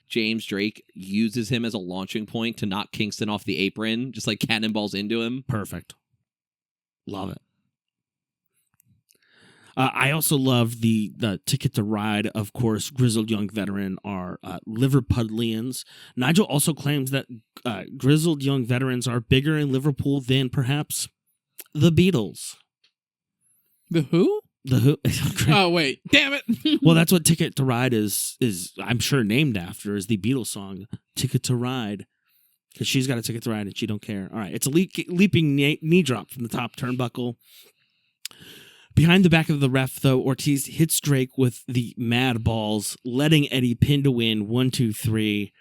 James Drake uses him as a launching point to knock Kingston off the apron, just like cannonballs into him. Perfect. Love it. I also love the Ticket to Ride, of course, grizzled young veteran are Liverpudlians. Nigel also claims that grizzled young veterans are bigger in Liverpool than perhaps the Beatles. The who? The Who? Oh, wait. Damn it. Well, that's what Ticket to Ride is I'm sure named after, is the Beatles song Ticket to Ride. Because she's got a ticket to ride and she don't care. All right, it's a leaping knee drop from the top turnbuckle. Behind the back of the ref, though, Ortiz hits Drake with the mad balls, letting Eddie pin to win 1, 2, 3.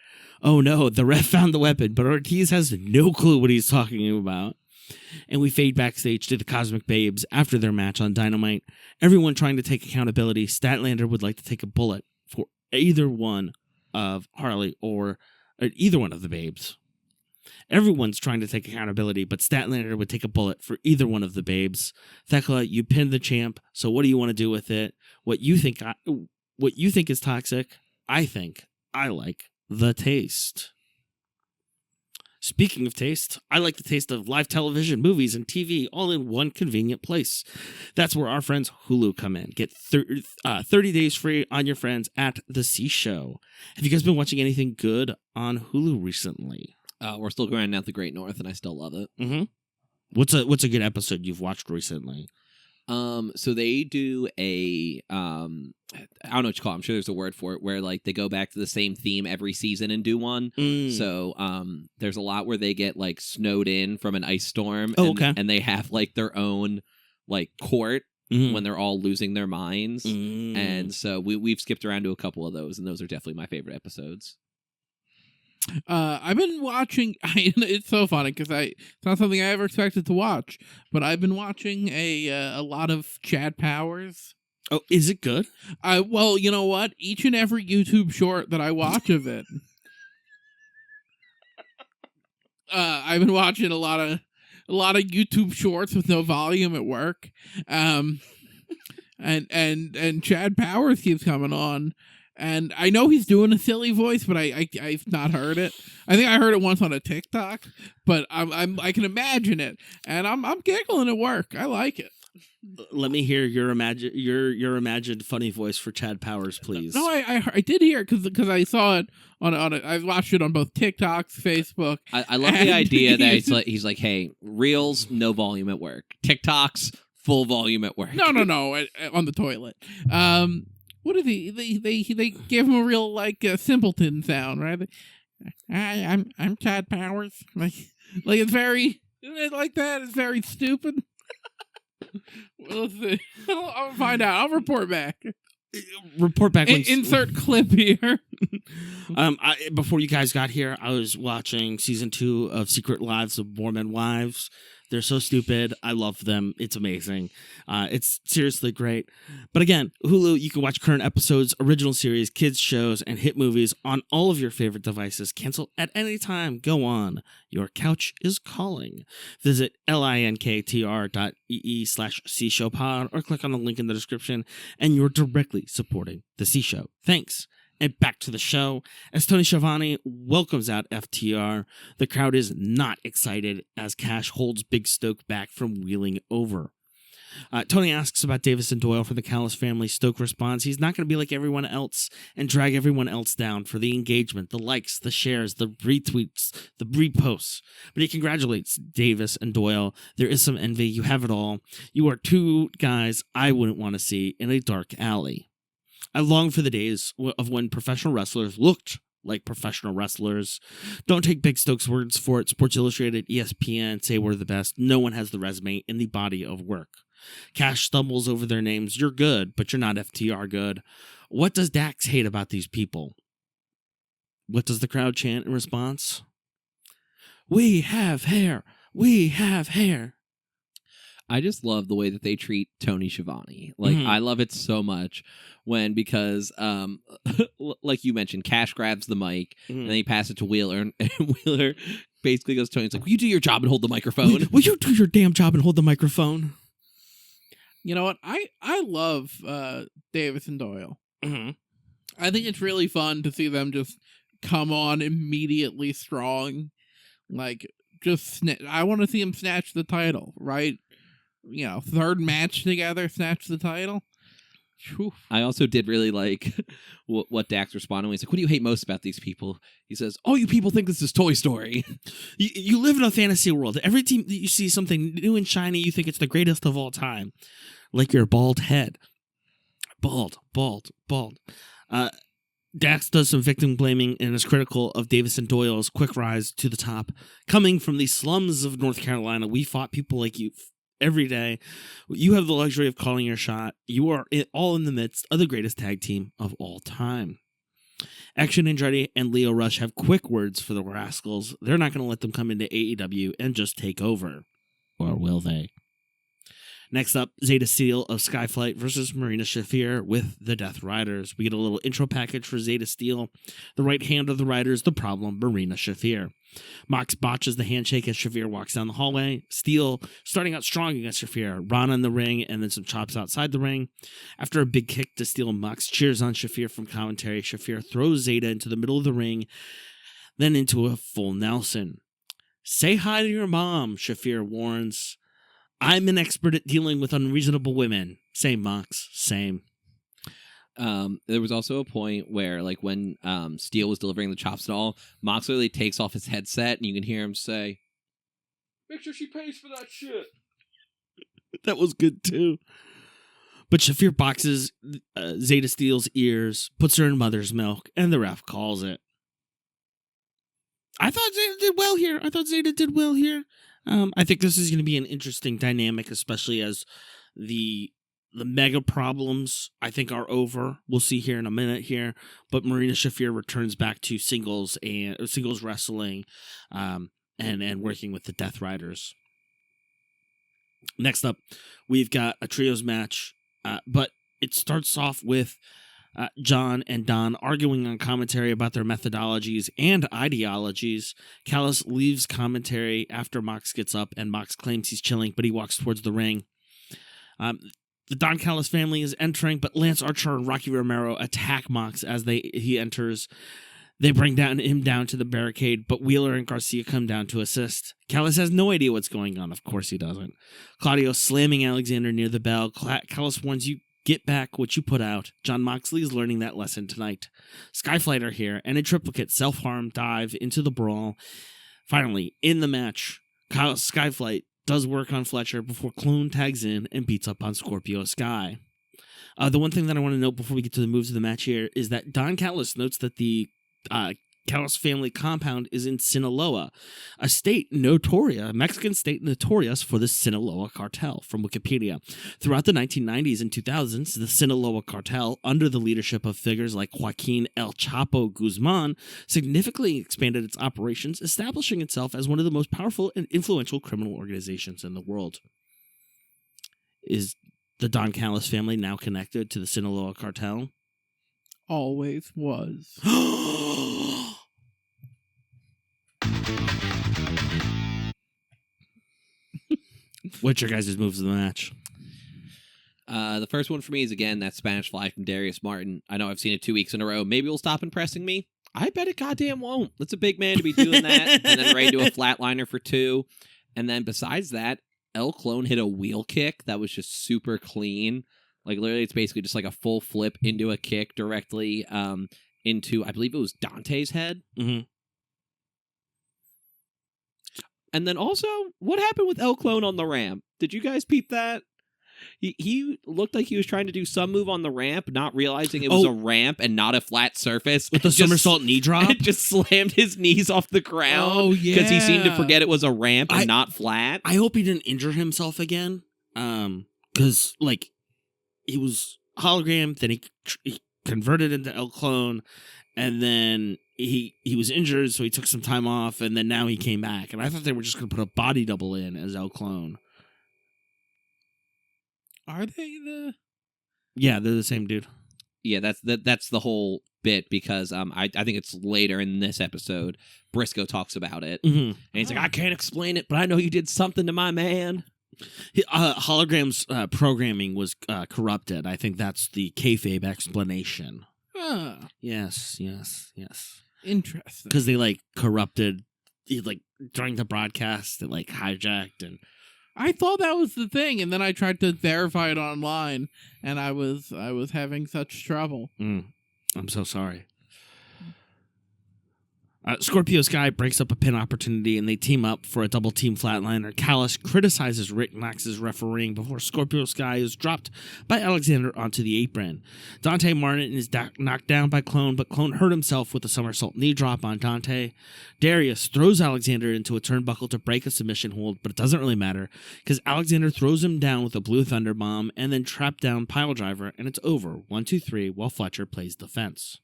Oh no, the ref found the weapon, but Ortiz has no clue what he's talking about. And we fade backstage to the Cosmic Babes after their match on Dynamite. Everyone trying to take accountability. Statlander would like to take a bullet for either one of Harley or either one of the Babes. Everyone's trying to take accountability, but Statlander would take a bullet for either one of the Babes. Thekla, you pinned the champ, so what do you want to do with it? What you think is toxic, I think I like the taste. Speaking of taste, I like the taste of live television, movies, and TV all in one convenient place. That's where our friends Hulu come in. Get 30 days free on your friends at The Sea Show. Have you guys been watching anything good on Hulu recently? We're still grinding out the Great North, and I still love it. Mm-hmm. What's a good episode you've watched recently? So they do I don't know what you call it. I'm sure there's a word for it, where like they go back to the same theme every season and do one. So there's a lot where they get like snowed in from an ice storm. Oh, okay. And they have like their own like court when they're all losing their minds. And so we've skipped around to a couple of those, and those are definitely my favorite episodes. I've been watching. It's so funny because it's not something I ever expected to watch, but I've been watching a lot of Chad Powers. Oh, is it good? Well, you know what? Each and every YouTube short that I watch of it, I've been watching a lot of YouTube shorts with no volume at work, and Chad Powers keeps coming on. And I know he's doing a silly voice, but I've not heard it. I think I heard it once on a TikTok, but I can imagine it, and I'm giggling at work. I like it. Let me hear your imagined funny voice for Chad Powers, please. No, I did hear it because I saw it on I watched it on both TikToks, Facebook. I love the idea that he's like, hey, Reels, no volume at work. TikToks, full volume at work. No, on the toilet. What did they gave him a real like simpleton sound, right? I'm Chad Powers. Like it's very like that. It's very stupid. Well, let's see. I'll find out. I'll report back. Report back. Insert clip here. Before you guys got here, I was watching season 2 of Secret Lives of Mormon Wives. They're so stupid. I love them. It's amazing. It's seriously great. But again, Hulu, you can watch current episodes, original series, kids shows, and hit movies on all of your favorite devices. Cancel at any time. Go on. Your couch is calling. Visit linktr.ee/C-Show-Pod or click on the link in the description, and you're directly supporting the C Show. Thanks. And back to the show. As Tony Schiavone welcomes out FTR, the crowd is not excited as Cash holds Big Stoke back from wheeling over. Tony asks about Davis and Doyle for the Callis family. Stoke responds he's not going to be like everyone else and drag everyone else down for the engagement, the likes, the shares, the retweets, the reposts. But he congratulates Davis and Doyle. There is some envy. You have it all. You are two guys I wouldn't want to see in a dark alley. I long for the days of when professional wrestlers looked like professional wrestlers. Don't take Big Stoke's words for it. Sports Illustrated, ESPN say we're the best. No one has the resume in the body of work. Cash stumbles over their names. You're good, but you're not FTR good. What does Dax hate about these people? What does the crowd chant in response? We have hair. We have hair. I just love the way that they treat Tony Schiavone. Like, I love it so much because, like you mentioned, Cash grabs the mic and then he passes it to Wheeler, and Wheeler basically goes to Tony. It's like, will you do your job and hold the microphone? Will you do your damn job and hold the microphone? You know what? I love Davis and Doyle. Mm-hmm. I think it's really fun to see them just come on immediately strong. Like, I want to see them snatch the title, right? You know, third match together, snatch the title. Whew. I also did really like what Dax responded when he's like, what do you hate most about these people? He says, all you people think this is Toy Story. You live in a fantasy world. Every time that you see something new and shiny, you think it's the greatest of all time. Like your bald head. Bald. Dax does some victim blaming and is critical of Davis and Doyle's quick rise to the top. Coming from the slums of North Carolina, we fought people like you every day. You have the luxury of calling your shot. You are all in the midst of the greatest tag team of all time. Action Andretti and Leo Rush have quick words for the Rascals. They're not going to let them come into AEW and just take over. Or will they? Next up, Zeta Steel of Skyflight versus Marina Shafir with the Death Riders. We get a little intro package for Zeta Steel. The right hand of the Riders, the problem, Marina Shafir. Mox botches the handshake as Shafir walks down the hallway. Steel starting out strong against Shafir. Rana in the ring and then some chops outside the ring. After a big kick to Steel, Mox cheers on Shafir from commentary. Shafir throws Zeta into the middle of the ring, then into a full Nelson. Say hi to your mom, Shafir warns. I'm an expert at dealing with unreasonable women. Same, Mox. Same. There was also a point where, like, when Steel was delivering the chops and all, Mox literally takes off his headset and you can hear him say, make sure she pays for that shit. That was good, too. But Shafir boxes Zeta Steel's ears, puts her in mother's milk, and the ref calls it. I thought Zeta did well here. I think this is going to be an interesting dynamic, especially as the mega problems, I think, are over. We'll see here in a minute here. But Marina Shafir returns back to singles wrestling and working with the Death Riders. Next up, we've got a trios match, but it starts off with John and Don arguing on commentary about their methodologies and ideologies. Callis leaves commentary after Mox gets up, and Mox claims he's chilling, but he walks towards the ring. The Don Callis family is entering, but Lance Archer and Rocky Romero attack Mox as he enters. They bring him down to the barricade, but Wheeler and Garcia come down to assist. Callis has no idea what's going on. Of course he doesn't. Claudio slamming Alexander near the bell. Callis warns you, get back what you put out. John Moxley is learning that lesson tonight. Skyflighter here, and a triplicate self-harm dive into the brawl. Finally, in the match, Skyflight does work on Fletcher before Clone tags in and beats up on Scorpio Sky. The one thing that I want to note before we get to the moves of the match here is that Don Callis notes that the Callis family compound is in Sinaloa, a Mexican state notorious for the Sinaloa cartel, from Wikipedia. Throughout the 1990s and 2000s, the Sinaloa cartel, under the leadership of figures like Joaquin El Chapo Guzman, significantly expanded its operations, establishing itself as one of the most powerful and influential criminal organizations in the world. Is the Don Callis family now connected to the Sinaloa cartel? Always was. What's your guys' moves of the match? The first one for me is, again, that Spanish Fly from Darius Martin. I know I've seen it 2 weeks in a row. Maybe it'll stop impressing me. I bet it goddamn won't. That's a big man to be doing that. And then Ray do a flatliner for 2. And then besides that, El Clone hit a wheel kick that was just super clean. Like, literally, it's basically just like a full flip into a kick directly into, I believe it was Dante's head. Mm-hmm. And then also, what happened with El Clone on the ramp? Did you guys peep that? He looked like he was trying to do some move on the ramp, not realizing it was a ramp and not a flat surface. With the somersault knee drop? And just slammed his knees off the ground. Oh, yeah. Because he seemed to forget it was a ramp and not flat. I hope he didn't injure himself again. Because, like, he was hologram, then he converted into El Clone, and then he was injured, so he took some time off, and then now he came back. And I thought they were just going to put a body double in as El Clone. Are they the... Yeah, they're the same dude. Yeah, that's the whole bit, because I think it's later in this episode, Briscoe talks about it. Mm-hmm. And he's like, I can't explain it, but I know you did something to my man. Hologram's programming was corrupted. I think that's the kayfabe explanation. Yes. Interesting. Because they, like, corrupted, like, during the broadcast, it, like, hijacked and... I thought that was the thing, and then I tried to verify it online, and I was having such trouble. I'm so sorry. Scorpio Sky breaks up a pin opportunity, and they team up for a double team flatliner. Callis criticizes Rick Knox's refereeing before Scorpio Sky is dropped by Alexander onto the apron. Dante Martin is knocked down by Clone, but Clone hurt himself with a somersault knee drop on Dante. Darius throws Alexander into a turnbuckle to break a submission hold, but it doesn't really matter because Alexander throws him down with a Blue Thunder Bomb and then trap down Piledriver, and it's over 1-2-3 while Fletcher plays defense.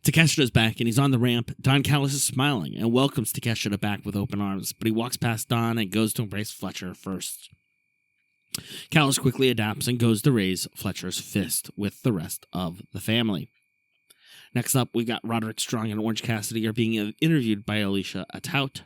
Takeshita's back, and he's on the ramp. Don Callis is smiling and welcomes Takeshita back with open arms, but he walks past Don and goes to embrace Fletcher first. Callis quickly adapts and goes to raise Fletcher's fist with the rest of the family. Next up, we got Roderick Strong and Orange Cassidy are being interviewed by Alicia Atout.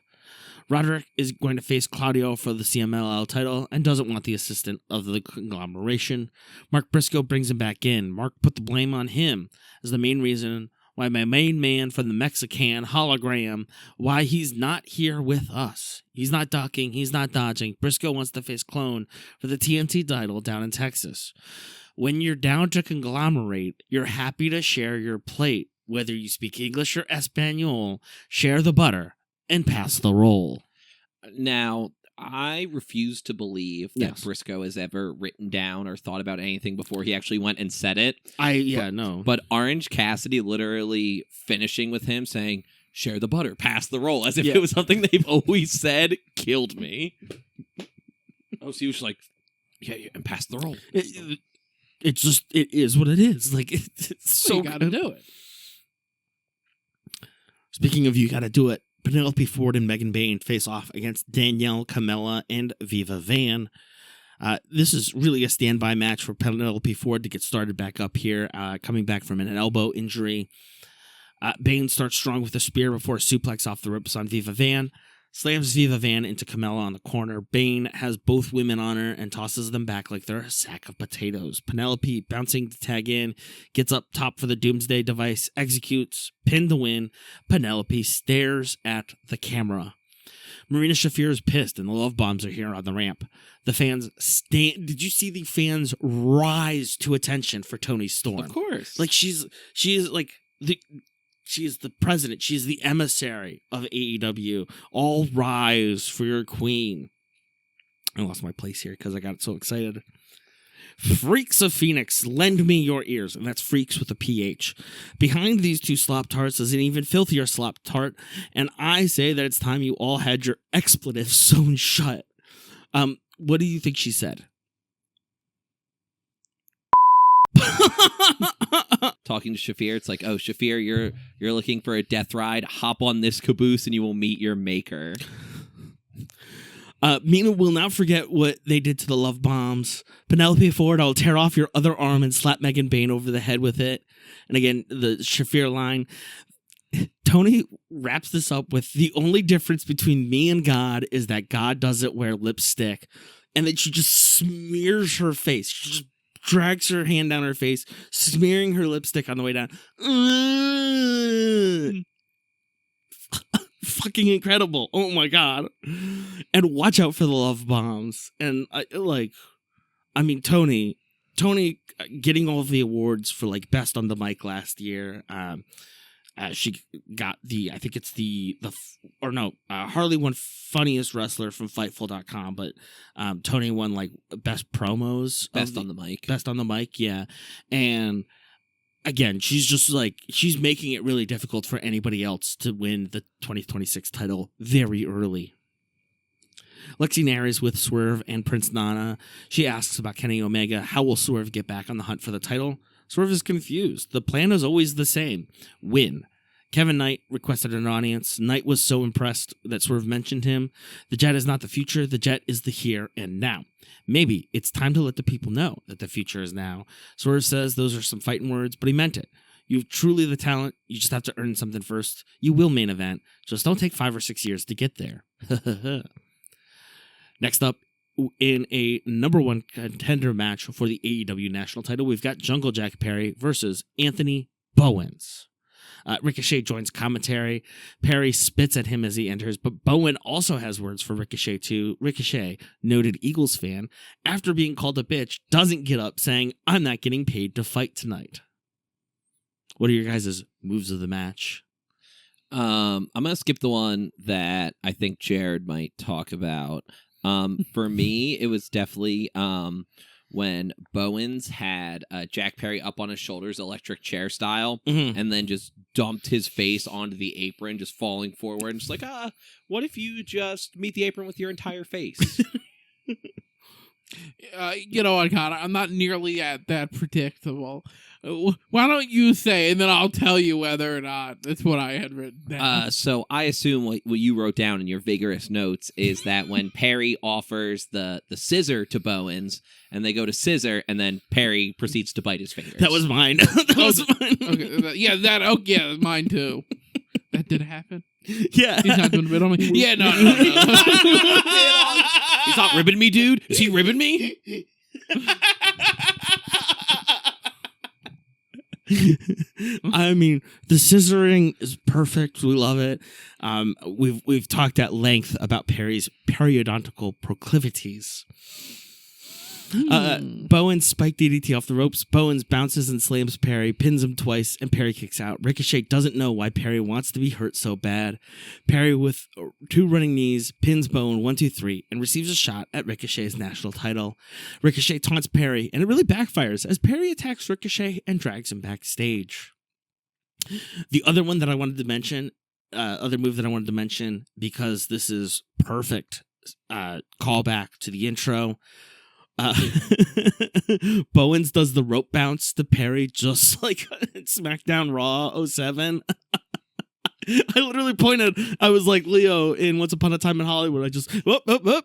Roderick is going to face Claudio for the CMLL title and doesn't want the assistant of the conglomeration. Mark Briscoe brings him back in. Mark put the blame on him as the main reason why my main man from the Mexican hologram, why he's not here with us. He's not ducking, he's not dodging. Briscoe wants to face Clone for the TNT title down in Texas. When you're down to conglomerate, you're happy to share your plate. Whether you speak English or Espanol, share the butter and pass the roll. Now, I refuse to believe that Yes. Briscoe has ever written down or thought about anything before he actually went and said it. No. But Orange Cassidy literally finishing with him saying, share the butter, pass the roll, as if it was something they've always said, killed me. Oh, so he was like, yeah, and pass the roll. It's just, it is what it is. Like, it's so you gotta do it. Speaking of you gotta do it, Penelope Ford and Megan Bain face off against Danielle, Camella, and Viva Van. This is really a standby match for Penelope Ford to get started back up here, coming back from an elbow injury. Bain starts strong with a spear before a suplex off the ropes on Viva Van. slams Viva Van into Camella on the corner. Bane has both women on her and tosses them back like they're a sack of potatoes. Penelope, bouncing to tag in, gets up top for the Doomsday device, executes, pin to win. Penelope stares at the camera. Marina Shafir is pissed, and the love bombs are here on the ramp. The fans stand. Did you see the fans rise to attention for Toni Storm? Of course. Like she is like she is the president. She is the emissary of AEW. All rise for your queen. I lost my place here because I got so excited. Freaks of Phoenix, lend me your ears. And that's freaks with a PH. Behind these two slop tarts is an even filthier slop tart. And I say that it's time you all had your expletives sewn shut. What do you think she said? Talking to Shafir, it's like, oh, Shafir, you're looking for a death ride. Hop on this caboose and you will meet your maker. Mina will not forget what they did to the love bombs. Penelope Ford, I'll tear off your other arm and slap Megan Bane over the head with it. And again, the Shafir line. Toni wraps this up with the only difference between me and God is that God doesn't wear lipstick. And then she just smears her face. She just drags her hand down her face, smearing her lipstick on the way down. Fucking incredible. Oh my God. And watch out for the love bombs. And Toni getting all of the awards for like best on the mic last year. She got Harley won funniest wrestler from Fightful.com, but Toni won like best promos. Best on the mic. Best on the mic, yeah. And again, she's making it really difficult for anybody else to win the 2026 title very early. Lexi Nair with Swerve and Prince Nana. She asks about Kenny Omega. How will Swerve get back on the hunt for the title? Swerve is confused. The plan is always the same. Win. Kevin Knight requested an audience. Knight was so impressed that Swerve mentioned him. The Jet is not the future. The Jet is the here and now. Maybe it's time to let the people know that the future is now. Swerve says those are some fighting words, but he meant it. You've truly the talent. You just have to earn something first. You will main event. Just don't take 5 or 6 years to get there. Next up, in a number one contender match for the AEW national title, we've got Jungle Jack Perry versus Anthony Bowens. Ricochet joins commentary. Perry spits at him as he enters, but Bowen also has words for Ricochet too. Ricochet, noted Eagles fan, after being called a bitch, doesn't get up saying, I'm not getting paid to fight tonight. What are your guys' moves of the match? I'm going to skip the one that I think Jared might talk about. For me, it was definitely when Bowens had Jack Perry up on his shoulders, electric chair style, and then just dumped his face onto the apron, just falling forward, and just like, what if you just meet the apron with your entire face? You know what, Connor? I'm not nearly that predictable. Why don't you say, and then I'll tell you whether or not it's what I had written down. So I assume what you wrote down in your vigorous notes is that when Perry offers the scissor to Bowens, and they go to scissor, and then Perry proceeds to bite his fingers. That was mine. That was mine. Okay, mine too. That did happen? Yeah. He's not doing a bit on me? Yeah, no. He's not ribbing me, dude? Is he ribbing me? I mean, the scissoring is perfect. We love it. We've talked at length about Perry's periodontal proclivities. Bowens spiked DDT off the ropes. Bowens bounces and slams Perry, pins him twice, and Perry kicks out. Ricochet doesn't know why Perry wants to be hurt so bad. Perry, with 2 running knees, pins Bowen 1, 2, 3, and receives a shot at Ricochet's national title. Ricochet taunts Perry, and it really backfires as Perry attacks Ricochet and drags him backstage. The other one that I wanted to mention, other move that I wanted to mention, because this is perfect callback to the intro. Bowens does the rope bounce to Perry just like SmackDown Raw 07. I literally pointed. I was like Leo in Once Upon a Time in Hollywood. I just whoop, whoop, whoop.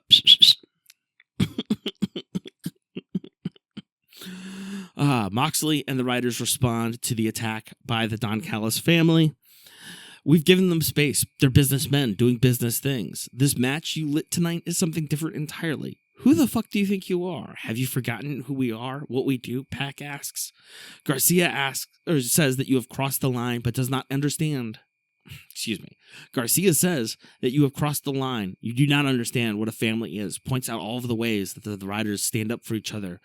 Moxley and the Riders respond to the attack by the Don Callis family. We've given them space. They're businessmen doing business things. This match you lit tonight is something different entirely. Who the fuck do you think you are? Have you forgotten who we are, what we do? Pac asks. Garcia asks, or says that you have crossed the line, but does not understand. Excuse me. Garcia says that you have crossed the line. You do not understand what a family is. Points out all of the ways that the riders stand up for each other.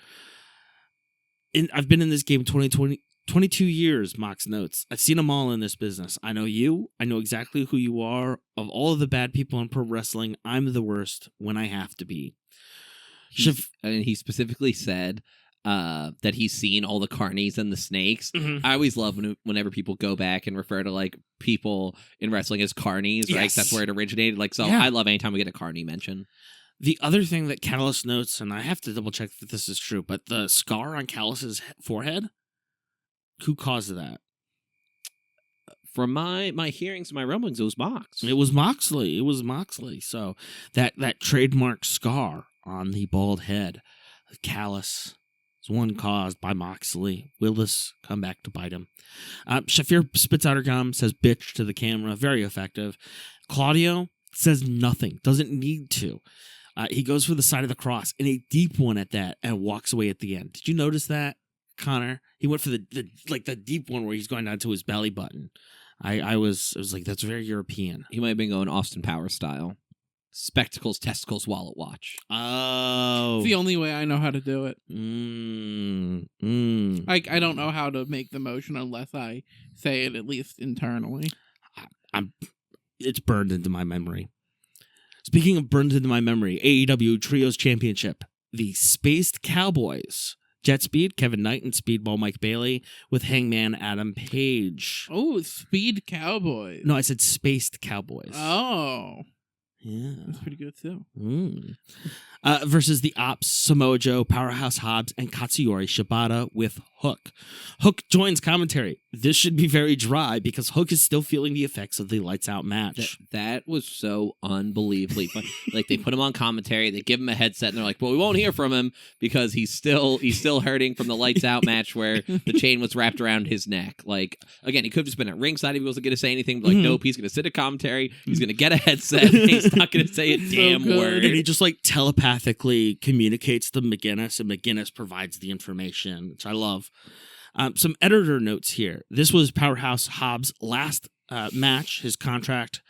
I've been in this game 22 years, Mox notes. I've seen them all in this business. I know you. I know exactly who you are. Of all of the bad people in pro wrestling, I'm the worst when I have to be. And he specifically said that he's seen all the carnies and the snakes. Mm-hmm. I always love whenever people go back and refer to like people in wrestling as carnies, right? Yes. That's where it originated. Like, so Yeah. I love anytime we get a carny mention. The other thing that Callus notes, and I have to double check that this is true, but the scar on Callus's forehead, who caused that? From my hearings, my rumblings, it was Mox. It was Moxley. So that trademark scar on the bald head of Callus is one caused by Moxley. Will this come back to bite him? Shafir spits out her gum, says bitch to the camera. Very effective. Claudio says nothing. Doesn't need to. He goes for the side of the cross, and a deep one at that, and walks away at the end. Did you notice that, Connor? He went for the deep one where he's going down to his belly button. I was like, that's very European. He might have been going Austin Powers style. Spectacles, testicles, wallet, watch. Oh. It's the only way I know how to do it. I don't know how to make the motion unless I say it at least internally. It's burned into my memory. Speaking of burned into my memory, AEW Trios Championship. The Spaced Cowboys. Jet Speed, Kevin Knight, and Speedball Mike Bailey with Hangman Adam Page. Oh, Speed Cowboys. No, I said Spaced Cowboys. Oh. Yeah. That's pretty good, too. Versus the Ops, Samoa Joe, Powerhouse Hobbs, and Katsuyori Shibata with Hook. Hook joins commentary. This should be very dry because Hook is still feeling the effects of the Lights Out match. That was so unbelievably fun. Like, they put him on commentary, they give him a headset, and they're like, well, we won't hear from him because he's still hurting from the Lights Out match where the chain was wrapped around his neck. Like, again, he could have just been at ringside if he wasn't going to say anything, but like, nope, he's going to sit at commentary, he's going to get a headset, and he's not going to say a damn word. And he just like telepathically communicates to McGinnis, and McGinnis provides the information, which I love. Some editor notes here. This was Powerhouse Hobbs' last match. His contract,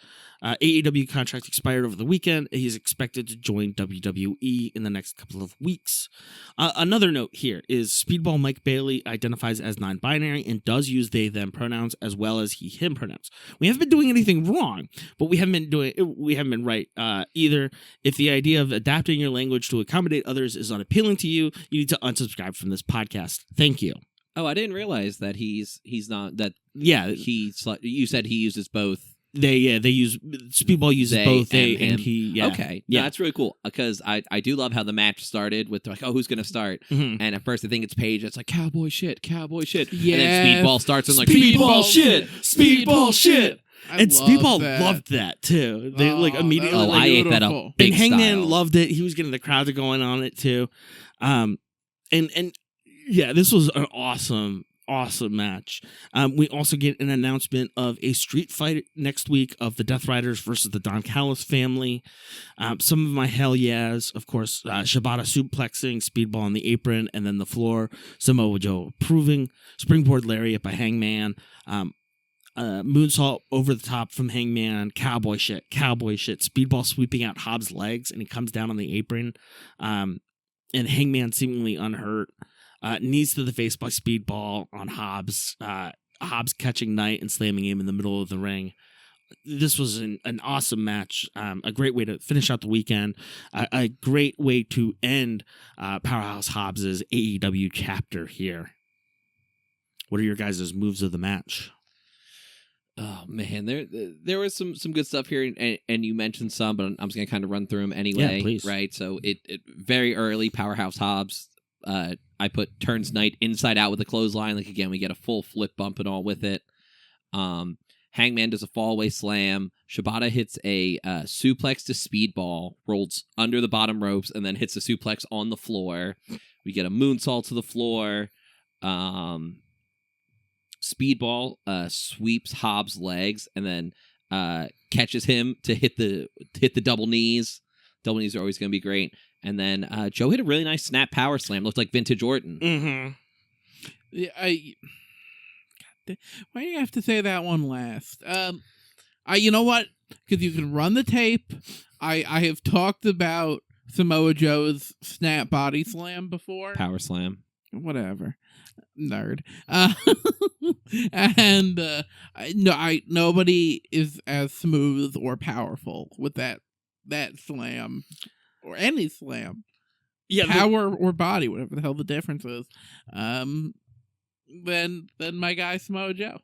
AEW contract, expired over the weekend. He's expected to join WWE in the next couple of weeks. Another note here is Speedball Mike Bailey identifies as non-binary and does use they them pronouns as well as he him pronouns. We haven't been doing anything wrong, but we haven't been right either. If the idea of adapting your language to accommodate others is unappealing to you, you need to unsubscribe from this podcast. Thank you. Oh, I didn't realize that he's not that. Yeah, you said he uses both. They use Speedball uses both they and he. Yeah. Okay, yeah, that's really cool because I do love how the match started with like, oh, who's gonna start? Mm-hmm. And at first I think it's Paige. It's like cowboy shit. Yeah. And then Speedball starts and like Speedball shit. And Speedball that. loved that too. They like immediately. Oh, I ate that up. And Big Hangman style. loved it. He was getting the crowd going on it too. And yeah, this was an awesome match. We also get an announcement of a street fight next week of the Death Riders versus the Don Callis family. Some of my hell yeahs, of course, Shibata suplexing, Speedball on the apron, and then the floor. Samoa Joe approving, springboard lariat by Hangman. Moonsault over the top from Hangman, cowboy shit, Speedball sweeping out Hobbs' legs, and he comes down on the apron, and Hangman seemingly unhurt, knees to the face by Speedball on Hobbs, Hobbs catching Knight and slamming him in the middle of the ring. This was an awesome match, a great way to finish out the weekend, a great way to end Powerhouse Hobbs' AEW chapter here. What are your guys' moves of the match? Oh man, there was some good stuff here, and you mentioned some, but I'm just gonna kind of run through them anyway. Yeah, please. Right, so it very early Powerhouse Hobbs. I put turns Knight inside out with a clothesline. Like again, we get a full flip bump and all with it. Hangman does a fallaway slam. Shibata hits a suplex to Speedball, rolls under the bottom ropes, and then hits a suplex on the floor. We get a moonsault to the floor. Speedball sweeps Hobbs' legs and then catches him to hit the double knees. Double knees are always going to be great. And then Joe hit a really nice snap power slam. Looked like vintage Orton. Mm-hmm. Yeah, why do you have to say that one last? You know what? Because you can run the tape. I have talked about Samoa Joe's snap body slam before. Power slam. Whatever. Nerd. And nobody is as smooth or powerful with that slam or any slam. Yeah, power or body, whatever the hell the difference is. Than my guy Samoa Joe.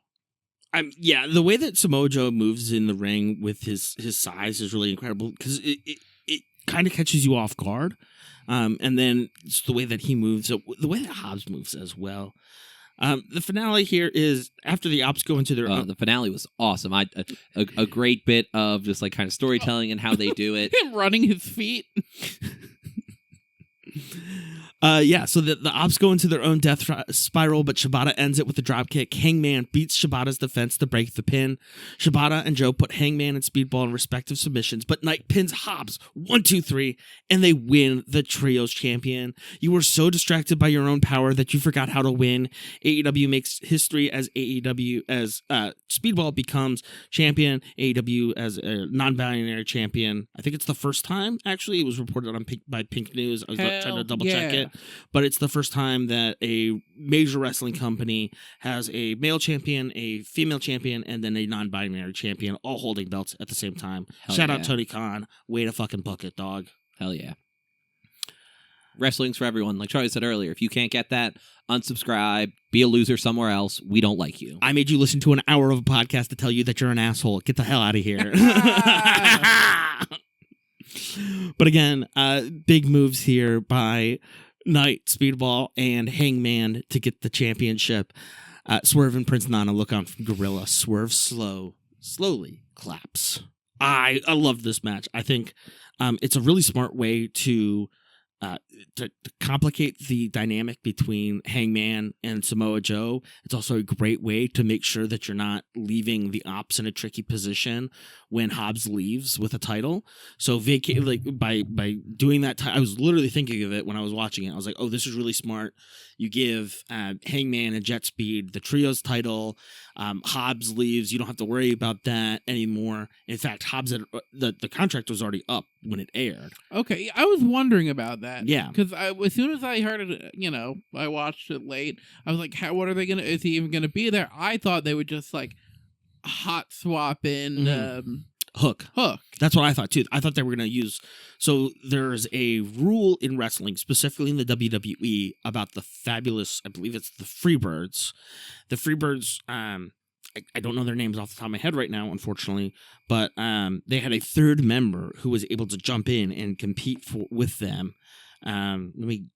The way that Samoa Joe moves in the ring with his size is really incredible because it kind of catches you off guard. And then it's the way that he moves, the way that Hobbs moves as well. The finale here is after the ops go into their the finale was awesome. A great bit of just like kind of storytelling and how they do it. Him running his feet. So the ops go into their own death spiral, but Shibata ends it with a dropkick. Hangman beats Shibata's defense to break the pin. Shibata and Joe put Hangman and Speedball in respective submissions, but Knight pins Hobbs 1, 2, 3, and they win the Trios champion. You were so distracted by your own power that you forgot how to win. AEW makes history as Speedball becomes champion. AEW as a non-binary champion. I think it's the first time, actually. It was reported on by Pink News. I was trying to double check it. But it's the first time that a major wrestling company has a male champion, a female champion, and then a non-binary champion, all holding belts at the same time. Shout out Tony Khan. Way to fucking book it, dog. Hell yeah. Wrestling's for everyone. Like Charlie said earlier, if you can't get that, unsubscribe, be a loser somewhere else. We don't like you. I made you listen to an hour of a podcast to tell you that you're an asshole. Get the hell out of here. But again, big moves here by Knight, Speedball, and Hangman to get the championship. Swerve and Prince Nana look on from Gorilla. Swerve slowly claps. I love this match. I think it's a really smart way to complicate the dynamic between Hangman and Samoa Joe. It's also a great way to make sure that you're not leaving the ops in a tricky position when Hobbs leaves with a title. So by doing that, I was literally thinking of it when I was watching it. I was like, oh, this is really smart. You give Hangman and Jet Speed the trios title. Hobbs leaves. You don't have to worry about that anymore. In fact, Hobbs the contract was already up when it aired. Okay, I was wondering about that. Yeah, because as soon as I heard it, I watched it late. I was like, what are they gonna? Is he even gonna be there? I thought they would just like hot swap in Hook. That's what I thought too. I thought they were going to use. So there's a rule in wrestling, specifically in the WWE, about the fabulous. I believe it's the Freebirds. The Freebirds. I don't know their names off the top of my head right now, unfortunately, but they had a third member who was able to jump in and compete with them. Let me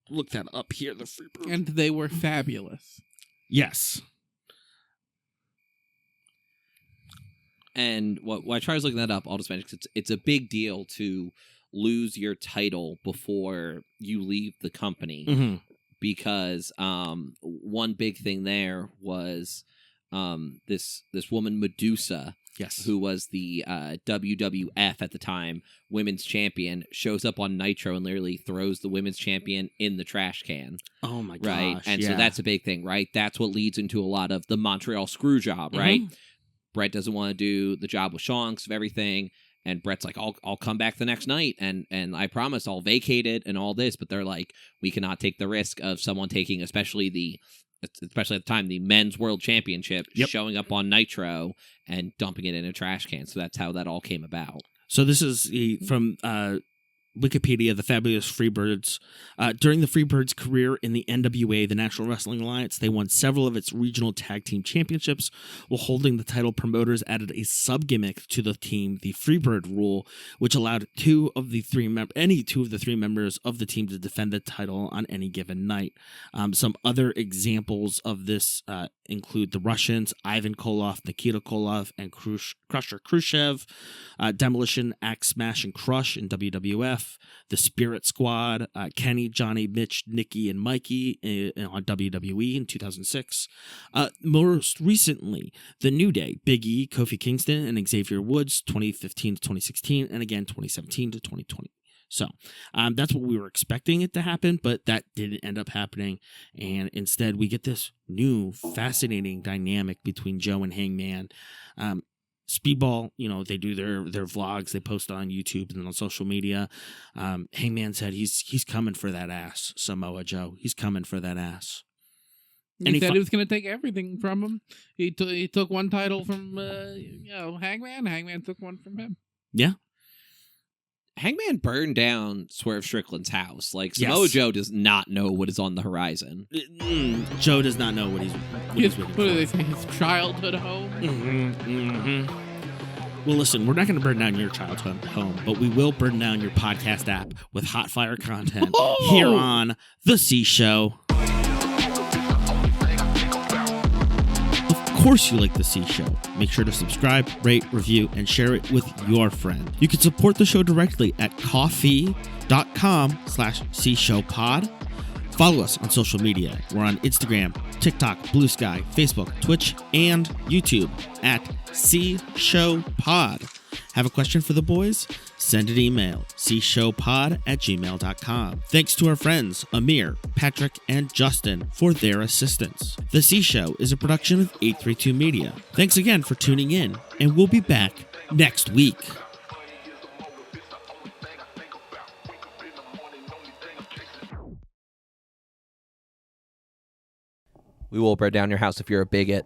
look that up here. The Freebirds. And they were fabulous. Yes. And while I try looking that up, I'll just mention it's a big deal to lose your title before you leave the company, because one big thing there was this woman Medusa, yes, who was the WWF at the time women's champion, shows up on Nitro and literally throws the women's champion in the trash can. Oh my gosh! Right, and so that's a big thing, right? That's what leads into a lot of the Montreal screw job, right? Brett doesn't want to do the job with Sean because of everything, and Brett's like, I'll come back the next night, and I promise I'll vacate it and all this, but they're like, we cannot take the risk of someone taking, especially at the time, the men's world championship, showing up on Nitro and dumping it in a trash can. So that's how that all came about. So this is from Wikipedia, the fabulous Freebirds. During the Freebirds' career in the NWA, the National Wrestling Alliance, they won several of its regional tag team championships. While holding the title, promoters added a sub-gimmick to the team, the Freebird rule, which allowed any two of the three members of the team to defend the title on any given night. Some other examples of this include the Russians, Ivan Koloff, Nikita Koloff, and Crusher Khrushchev, Demolition, Axe Smash, and Crush in WWF, Jeff, the Spirit Squad, Kenny, Johnny, Mitch, Nikki, and Mikey on WWE in 2006. Most recently, The New Day, Big E, Kofi Kingston, and Xavier Woods, 2015 to 2016, and again 2017 to 2020. So that's what we were expecting it to happen, but that didn't end up happening. And instead, we get this new, fascinating dynamic between Joe and Hangman. Speedball, they do their vlogs, they post on YouTube and on social media. Hangman said he's coming for that ass, Samoa Joe. He's coming for that ass. He said he was going to take everything from him. He took one title from Hangman. Hangman took one from him. Yeah. Hangman burned down Swerve Strickland's house. Like, Samoa Joe does not know what is on the horizon. Joe does not know what he's what do they say? His childhood home? Well, listen, we're not going to burn down your childhood home, but we will burn down your podcast app with hot fire content here on The C Show. Of course you like The C Show. Make sure to subscribe, rate, review, and share it with your friend. You can support the show directly at coffee.com/cshowpod. Follow us on social media. We're on Instagram, TikTok, Blue Sky, Facebook, Twitch, and YouTube at C Show Pod. Have a question for the boys? Send an email, cshowpod@gmail.com. Thanks to our friends, Amir, Patrick, and Justin for their assistance. The C Show is a production of 832 Media. Thanks again for tuning in, and we'll be back next week. We will burn down your house if you're a bigot.